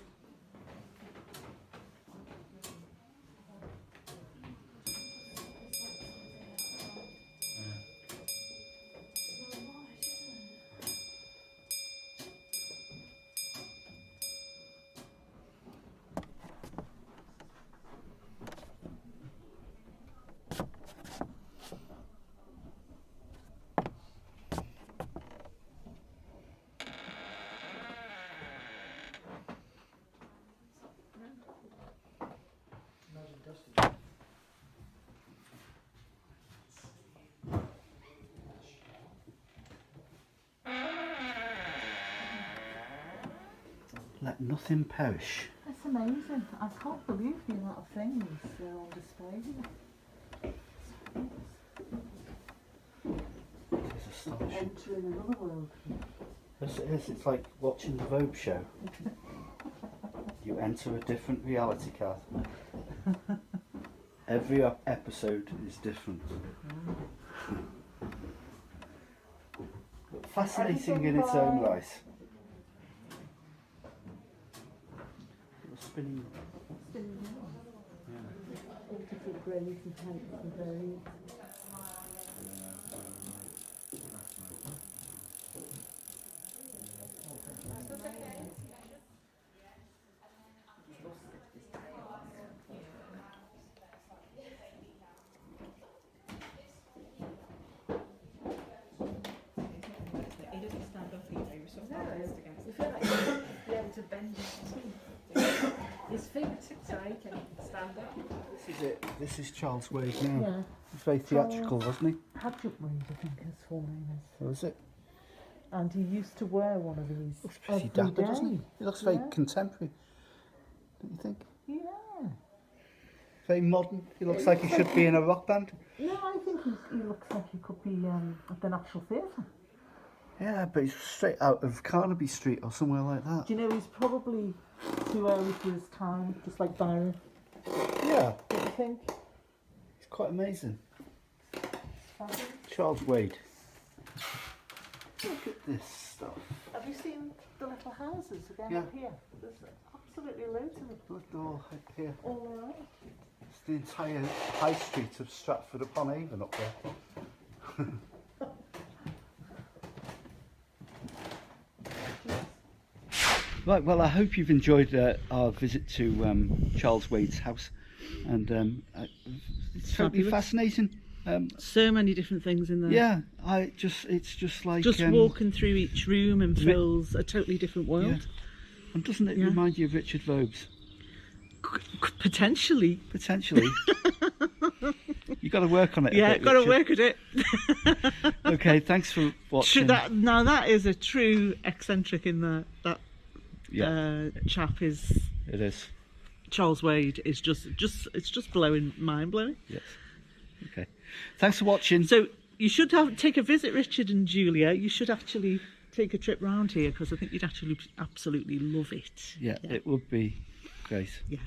Let nothing perish. That's amazing. I can't believe the amount of things on display here. It's astonishing. Entering another world. Yes, it is. It's like watching the Vobes Show. You enter a different reality, Kath. Every episode is different. But fascinating in its own right. Spinning. Intricate grades and heights and variants. He doesn't stand up either, he was sort of balanced against You feel like you'll be able to bend his teeth. His fingertips so he can stand up. This is it. This is Charles Wade now. Yeah. He's very theatrical, wasn't he? Hatchet Reed, I think his full name is. What was it? And he used to wear one of these Looks pretty every dapper, doesn't he? day. He looks very Yeah. contemporary. Don't you think? Yeah. Very modern. He looks like he should be in a rock band. No, I think he looks like he could be at the National Theatre. Yeah, but he's straight out of Carnaby Street or somewhere like that. Do you know he's probably too early for his time, just like Byron? Yeah, Don't you think? he's quite amazing. Fabulous. Charles Wade. Look at this stuff. Have you seen the little houses again Yeah. up here? There's absolutely loads of them Look all here. all around. It's the entire high street of Stratford upon Avon up there. Right, well, I hope you've enjoyed our visit to Charles Wade's house, and it's totally Fabulous. fascinating. So many different things in there. Yeah, it's just like Just walking through each room and fills a totally different world. Yeah. And doesn't it remind you of Richard Vobes? Potentially. Potentially. You got to work on it. Yeah, a bit, got to Richard. work at it. Okay, thanks for watching. Now that is a true eccentric in there. That chap is. It is. Charles Wade is just blowing, mind blowing. Yes. Okay. Thanks for watching. So you should take a visit, Richard and Julia. You should actually take a trip round here because I think you'd actually absolutely love it. Yeah, it would be great. Yeah.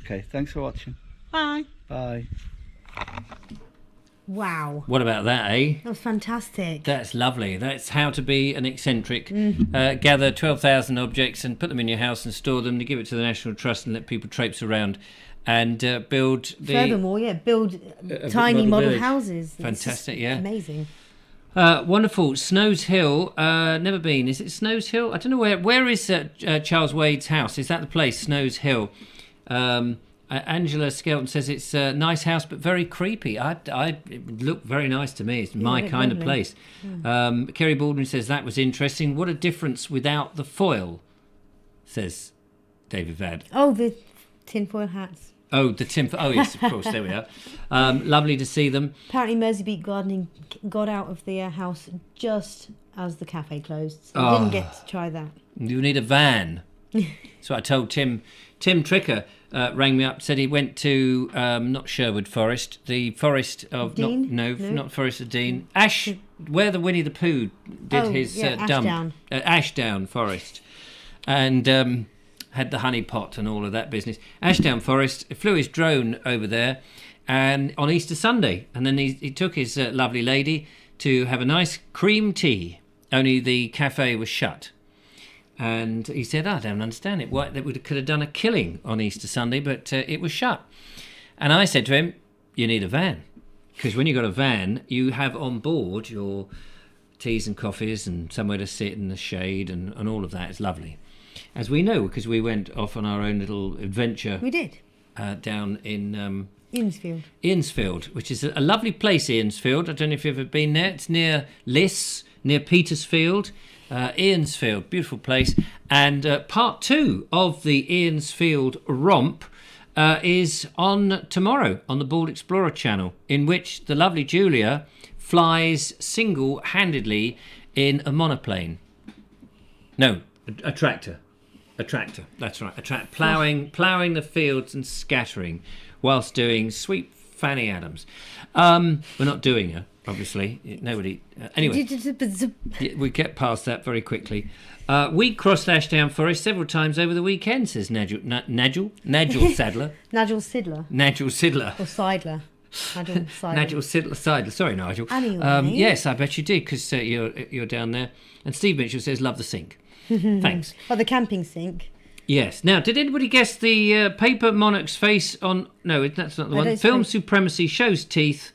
Okay, thanks for watching. Bye. Bye. Wow. What about that, eh? That was fantastic. That's lovely. That's how to be an eccentric. Gather 12,000 objects and put them in your house and store them. To give it to the National Trust and let people traipse around and build the... Furthermore, build tiny model model village. houses. It's Fantastic, just yeah. Amazing. Wonderful. Snows Hill. Never been. Is it Snows Hill? I don't know where is Charles Wade's house? Is that the place, Snows Hill? Angela Skelton says it's a nice house but very creepy. It looked very nice to me. It's my kind of place. Kerry Baldwin says that was interesting. What a difference without the foil, says David Vad. Oh, the tinfoil hats. Oh, the tin. Oh, yes, of course. There we are. Lovely to see them. Apparently, Merseybeat Gardening got out of the house just as the cafe closed, so we didn't get to try that. You need a van. So I told Tim. Tim Tricker rang me up, said he went to not Sherwood Forest, the forest of Dean? not Forest of Dean, where the Winnie the Pooh did his dump, Ashdown. Ashdown Forest, and had the honey pot and all of that business. Ashdown Forest, flew his drone over there, and on Easter Sunday, and then he took his lovely lady to have a nice cream tea. Only the cafe was shut. And he said, I don't understand it. They could have done a killing on Easter Sunday, but it was shut. And I said to him, you need a van. Because when you've got a van, you have on board your teas and coffees and somewhere to sit in the shade and all of that. It's lovely. As we know, because we went off on our own little adventure. We did. Down in... Innsfield, which is a lovely place, Innsfield. I don't know if you've ever been there. It's near Liss, near Petersfield. Innsfield, beautiful place. And part 2 of the Innsfield romp is on tomorrow on the Bald Explorer channel, in which the lovely Julia flies single-handedly in a monoplane. No, a tractor. A tractor, that's right. Ploughing the fields and scattering whilst doing Sweet Fanny Adams. We're not doing her, obviously. Nobody... anyway, we get past that very quickly. We crossed Ashdown Forest several times over the weekend, says Nigel Sadler. Nigel Sidler. Nigel Sidler. Or Sidler. Nigel Sidler. Nigel Sidler. Sorry, Nigel. Anyway. Yes, I bet you did, because you're down there. And Steve Mitchell says, love the sink. Thanks. Oh, the camping sink. Yes. Now, did anybody guess the paper monarch's face on... No, that's not the one. Film Supremacy shows teeth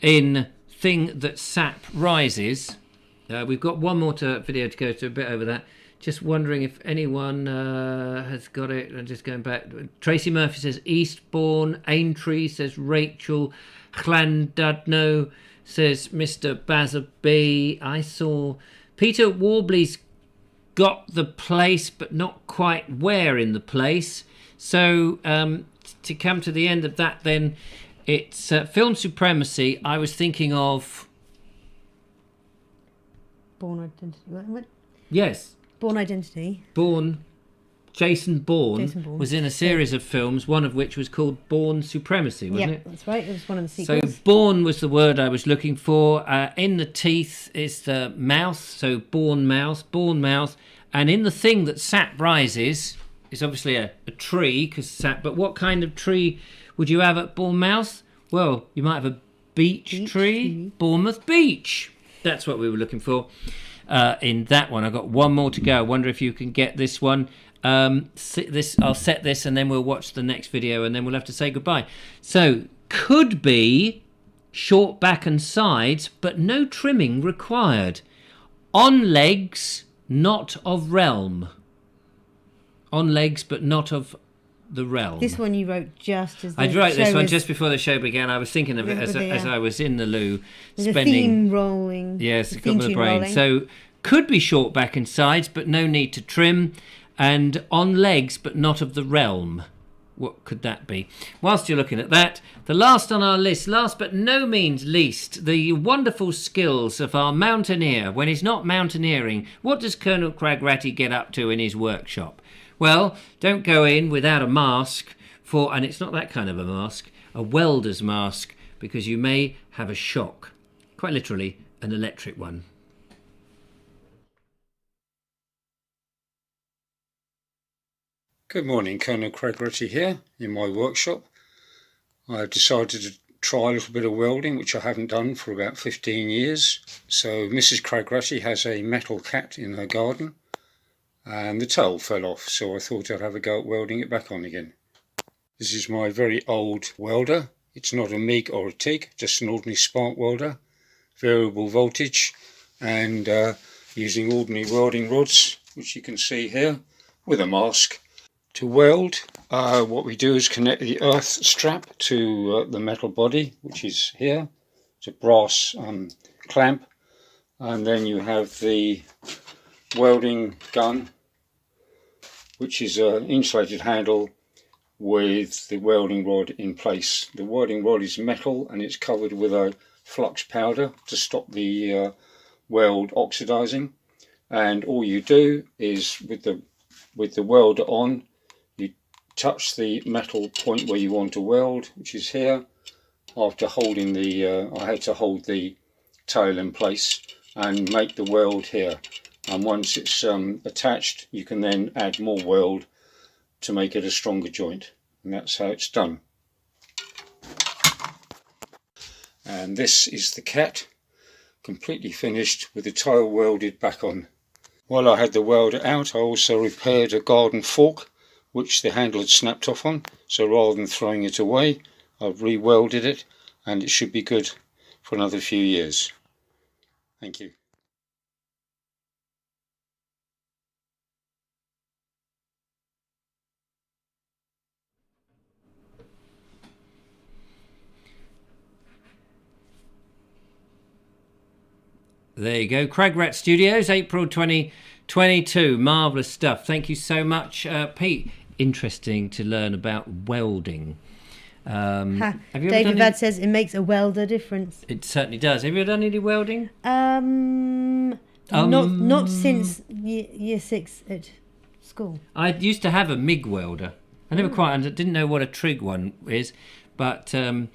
in Thing That Sap Rises. We've got one more video to go to, a bit over that. Just wondering if anyone has got it. I'm just going back. Tracy Murphy says Eastbourne. Aintree says Rachel. Llandudno says Mr. Bazzaby. I saw Peter Warbley's got the place, but not quite where in the place. So to come to the end of that, then it's Film Supremacy. I was thinking of Born Identity. What? Yes. Born Identity. Born Jason Bourne, Jason Bourne. was in a series of films, one of which was called Bourne Supremacy, wasn't Yeah, it? that's right. It was one of the So sequels. Bourne was the word I was looking for. In the teeth is the mouth, so Bourne mouth. And in the thing that sap rises is obviously a tree, because sap. But what kind of tree would you have at Bournemouth? Well, you might have a beech tree. Bournemouth Beach. That's what we were looking for in that one. I've got one more to go. I wonder if you can get this one. I'll set this and then we'll watch the next video and then we'll have to say goodbye. So, could be short back and sides, but no trimming required. On legs, not of realm. On legs, but not of the realm. This one you wrote just as the I wrote this show one was- just before the show began. I was thinking of it as I was in the loo, There's a spending. theme rolling. Yes, the it got theme with the tune brain. rolling. So could be short back and sides, but no need to trim, and on legs, but not of the realm. What could that be? Whilst you're looking at that, the last on our list, last but no means least, the wonderful skills of our mountaineer. When he's not mountaineering, what does Colonel Cragratty get up to in his workshop? Well, don't go in without a mask and it's not that kind of a mask, a welder's mask, because you may have a shock. Quite literally, an electric one. Good morning, Colonel Cragratty here in my workshop. I've decided to try a little bit of welding, which I haven't done for about 15 years. So Mrs. Cragratty has a metal cat in her garden and the tail fell off, so I thought I'd have a go at welding it back on again. This is my very old welder. It's not a MIG or a TIG, just an ordinary spark welder, variable voltage, and using ordinary welding rods, which you can see here, with a mask. To weld, what we do is connect the earth strap to the metal body, which is here. It's a brass clamp, and then you have the welding gun, which is an insulated handle with the welding rod in place. The welding rod is metal and it's covered with a flux powder to stop the weld oxidizing, and all you do is with the welder on, you touch the metal point where you want to weld, which is here. After holding the I had to hold the tail in place and make the weld here, and once it's attached, you can then add more weld to make it a stronger joint, and that's how it's done. And this is the cat, completely finished with the tail welded back on. While I had the welder out, I also repaired a garden fork which the handle had snapped off on, so rather than throwing it away, I've re-welded it and it should be good for another few years. Thank you. There you go. Cragrat Studios, April 2022. Marvellous stuff. Thank you so much, Pete. Interesting to learn about welding. Have you ever David done Vad says it makes a welder difference. It certainly does. Have you ever done any welding? Not since year 6 at school. I used to have a MIG welder. I never didn't know what a trig one is, but I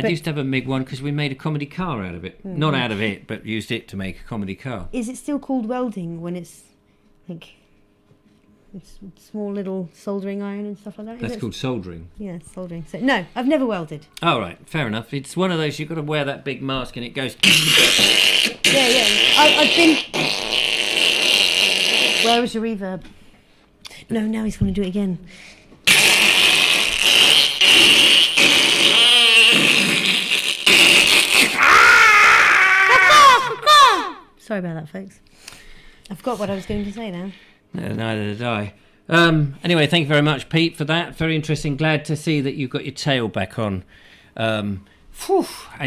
used to have a MIG one because we made a comedy car out of it. Not out of it, but used it to make a comedy car. Is it still called welding when it's like it's small little soldering iron and stuff like that? That's called soldering. Yeah, soldering. So no, I've never welded. All right, fair enough. It's one of those, you've got to wear that big mask and it goes... Yeah. I've been... Where was your reverb? No, now he's going to do it again. Sorry about that, folks. I forgot what I was going to say now. No, neither did I. Anyway, thank you very much, Pete, for that. Very interesting. Glad to see that you've got your tail back on. And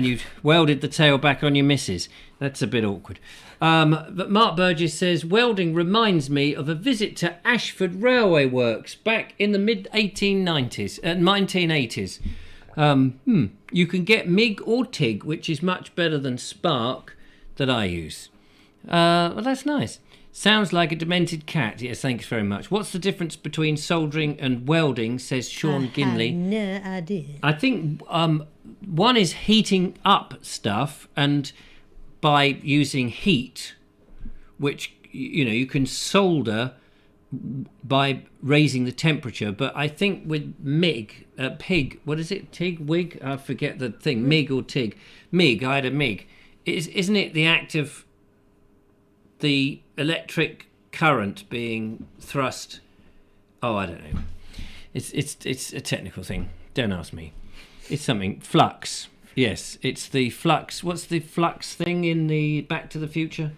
you welded the tail back on your missus. That's a bit awkward. But Mark Burgess says, welding reminds me of a visit to Ashford Railway Works back in the mid-1980s. You can get MIG or TIG, which is much better than Spark that I use. Well, that's nice. Sounds like a demented cat. Yes, thanks very much. What's the difference between soldering and welding, says Sean Ginley. No idea. I think one is heating up stuff, and by using heat, which, you know, you can solder by raising the temperature. But I think with pig, what is it? TIG, wig? I forget the thing. MIG or TIG. MIG, I had a MIG. Isn't it the act of the electric current being thrust? Oh, I don't know. It's a technical thing. Don't ask me. It's something. Flux. Yes, it's the flux. What's the flux thing in the Back to the Future?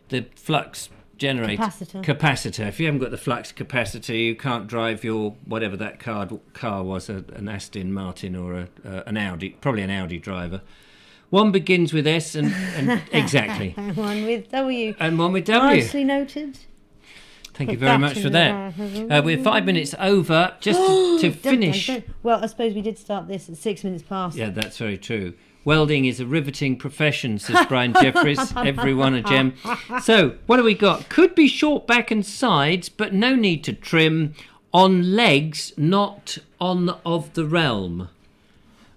The flux generator. Capacitor. If you haven't got the flux capacitor, you can't drive your whatever that car was, an Aston Martin or an Audi, probably an Audi driver. One begins with S and exactly. One with W. And one with W. Nicely noted. Thank you very much for that. We're 5 minutes over. Just to finish. Well, I suppose we did start this at 6 minutes past. Yeah, that's very true. Welding is a riveting profession, says Brian Jeffries. Everyone a gem. So, what do we got? Could be short back and sides, but no need to trim. On legs, not on of the realm.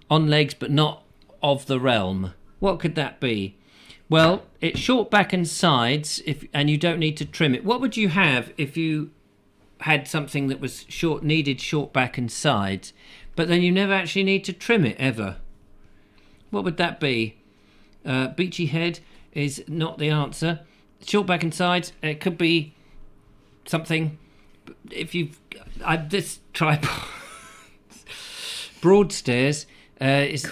On legs, but not of the realm. What could that be? Well, it's short back and sides, and you don't need to trim it. What would you have if you had something that was needed short back and sides, but then you never actually need to trim it ever? What would that be? Beachy head is not the answer. Short back and sides, it could be something. If you've this tripod, Broadstairs. It's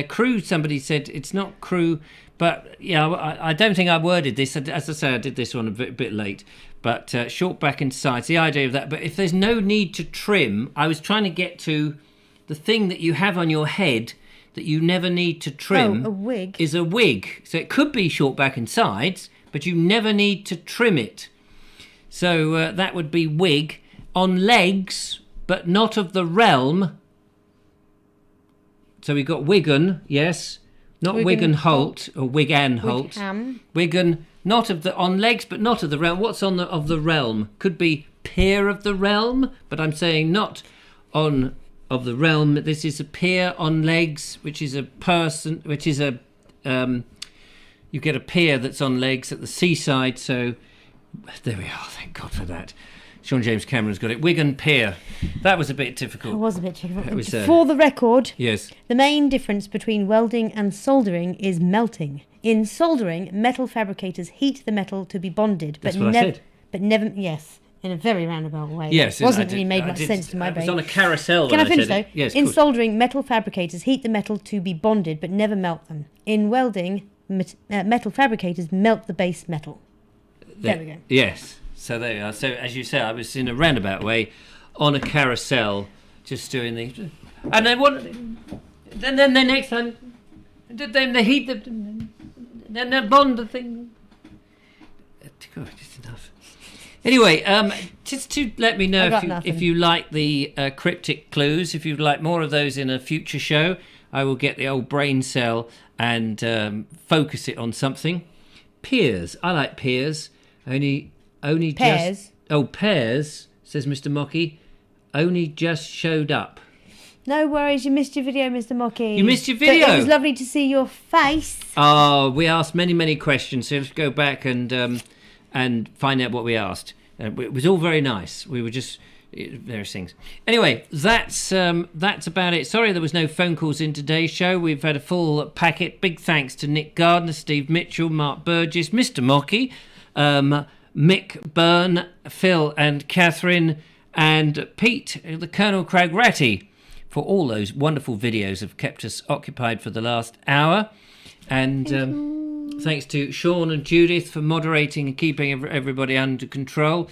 crew. Somebody said it's not crew, but yeah, I don't think I worded this. As I say, I did this one a bit late. But short back and sides, the idea of that. But if there's no need to trim, I was trying to get to the thing that you have on your head that you never need to trim. Oh, a wig. Is a wig. So it could be short back and sides, but you never need to trim it. So that would be wig. On legs, but not of the realm. So we've got Wigan, yes, not Wigan Holt or Wigan Holt. Wigan, not of the on legs, but not of the realm. What's on of the realm? Could be peer of the realm, but I'm saying not on of the realm. This is a peer on legs, which is a person, which is a you get a peer that's on legs at the seaside. So there we are. Thank God for that. Sean James Cameron's got it. Wigan Pier. That was a bit difficult. It was a bit difficult. It was, for the record, yes. The main difference between welding and soldering is melting. In soldering, metal fabricators heat the metal to be bonded, That's what I said. But never, yes, in a very roundabout way. Yes, it wasn't really made much sense to my brain. It was on a carousel. Can I finish though? Yes. In soldering, metal fabricators heat the metal to be bonded, but never melt them. In welding, metal fabricators melt the base metal. There we go. Yes. So there you are. So as you say, I was in a roundabout way on a carousel, just doing the, and then what? Then the next time, then they heat the, then they bond the thing. God, just enough. Anyway, just to let me know if you like the cryptic clues, if you'd like more of those in a future show, I will get the old brain cell and focus it on something. Peers, I like peers. Only pears. Pears, says Mr. Mocky, only just showed up. No worries, you missed your video, Mr. Mocky. You missed your video? But it was lovely to see your face. Oh, we asked many questions, so let's go back and find out what we asked. It was all very nice. We were just various things. Anyway, that's about it. Sorry there was no phone calls in today's show. We've had a full packet. Big thanks to Nick Gardner, Steve Mitchell, Mark Burgess, Mr. Mocky, Mick, Byrne, Phil and Catherine and Pete, the Colonel Cragratty, for all those wonderful videos have kept us occupied for the last hour. And thanks to Sean and Judith for moderating and keeping everybody under control.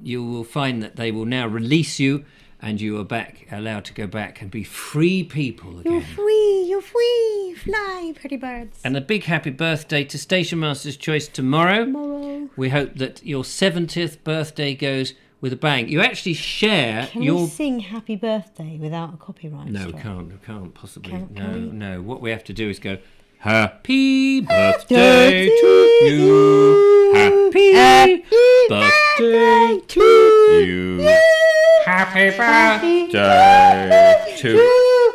You will find that they will now release you and you are allowed to go back and be free people again. You're free, fly, pretty birds. And a big happy birthday to Station Master's Choice tomorrow. We hope that your 70th birthday goes with a bang. You actually share Can we sing happy birthday without a copyright? No, we can't possibly. No. What we have to do is go, Happy birthday to you. Happy birthday to you. Happy birthday to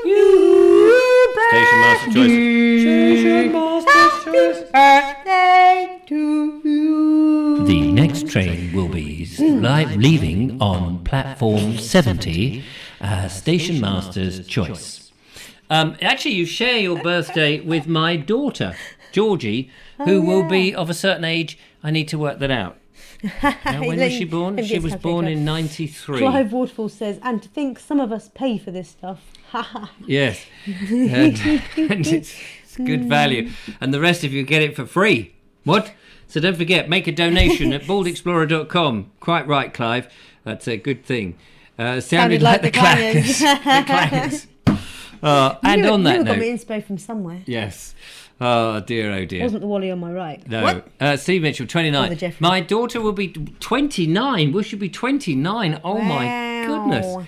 you. Station Master Choice. Station Master Choice. Birthday to you. The next train will be leaving on platform 70, Station Master's Choice. Actually, you share your birthday with my daughter, Georgie, who will be of a certain age. I need to work that out. Now, when was she born? She was born in 93. Clive Waterfall says, and to think some of us pay for this stuff. Yes. And it's good value. And the rest of you get it for free. What? So don't forget, make a donation at baldexplorer.com. Quite right, Clive. That's a good thing. Sounded like the clangers. The clangers. And on that you note, got me inspo from somewhere. yes. Oh dear, oh dear. Wasn't the Wally on my right? No. Steve Mitchell, 29. My daughter will be 29. Will she be 29? Oh my goodness.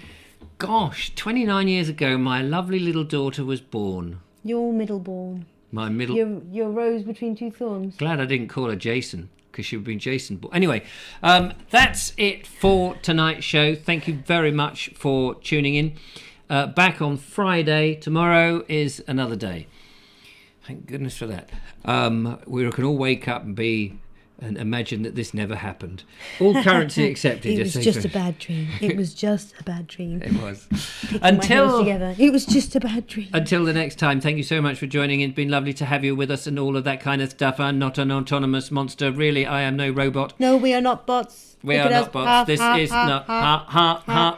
Gosh, 29 years ago, my lovely little daughter was born. Your middleborn. My middle. Your rose between two thorns. Glad I didn't call her Jason, because she would have been Jason. Anyway, that's it for tonight's show. Thank you very much for tuning in. Back on Friday. Tomorrow is another day. Thank goodness for that. We can all wake up and imagine that this never happened. All currency accepted. It was just a bad dream. It was just a bad dream. It was. It was just a bad dream. Until the next time, thank you so much for joining in. It's been lovely to have you with us and all of that kind of stuff. I'm not an autonomous monster. Really, I am no robot. No, we are not bots. We are not bots. This is not...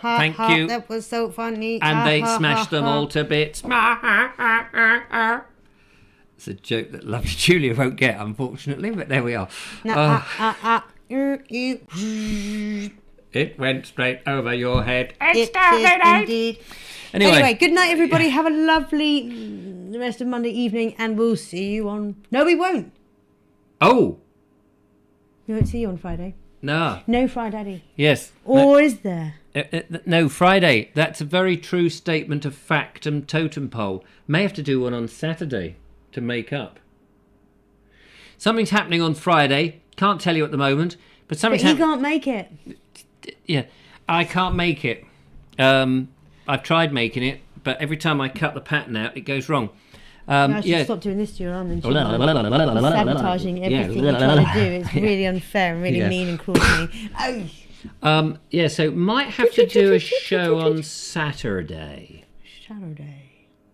Thank you. That was so funny. And they smashed them all to bits. It's a joke that lovely Julia won't get, unfortunately, but there we are. It went straight over your head. Indeed. Anyway, good night, everybody. Have a lovely the rest of Monday evening, and we'll see you on... No, we won't. Oh. We won't see you on Friday. No. No Friday. Yes. Or is there? No, Friday. That's a very true statement of fact and totem pole. May have to do one on Saturday to make up. Something's happening on Friday. Can't tell you at the moment, but something's happening. But he can't make it. Yeah, I can't make it. I've tried making it, but every time I cut the pattern out, it goes wrong. I should stop doing this to your arm and sabotaging everything you try to do. It's really unfair and really mean and cruel to me. So might have to do a show on Saturday.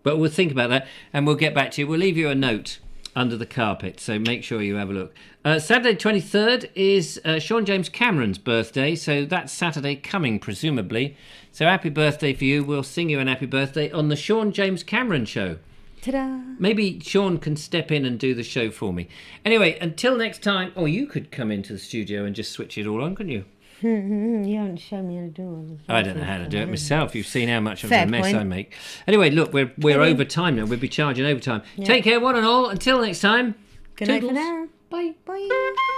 But we'll think about that and we'll get back to you. We'll leave you a note under the carpet, so make sure you have a look. Saturday 23rd is Sean James Cameron's birthday, so that's Saturday coming, presumably. So happy birthday for you. We'll sing you an happy birthday on the Sean James Cameron show. Ta-da! Maybe Sean can step in and do the show for me. Anyway, until next time, you could come into the studio and just switch it all on, couldn't you? You haven't shown me how to do it. I don't know how to do it myself. You've seen how much of a mess I make. Anyway, look, we're over time now. We'll be charging overtime. Yeah. Take care, one and all. Until next time. Good night for now. Bye. Bye.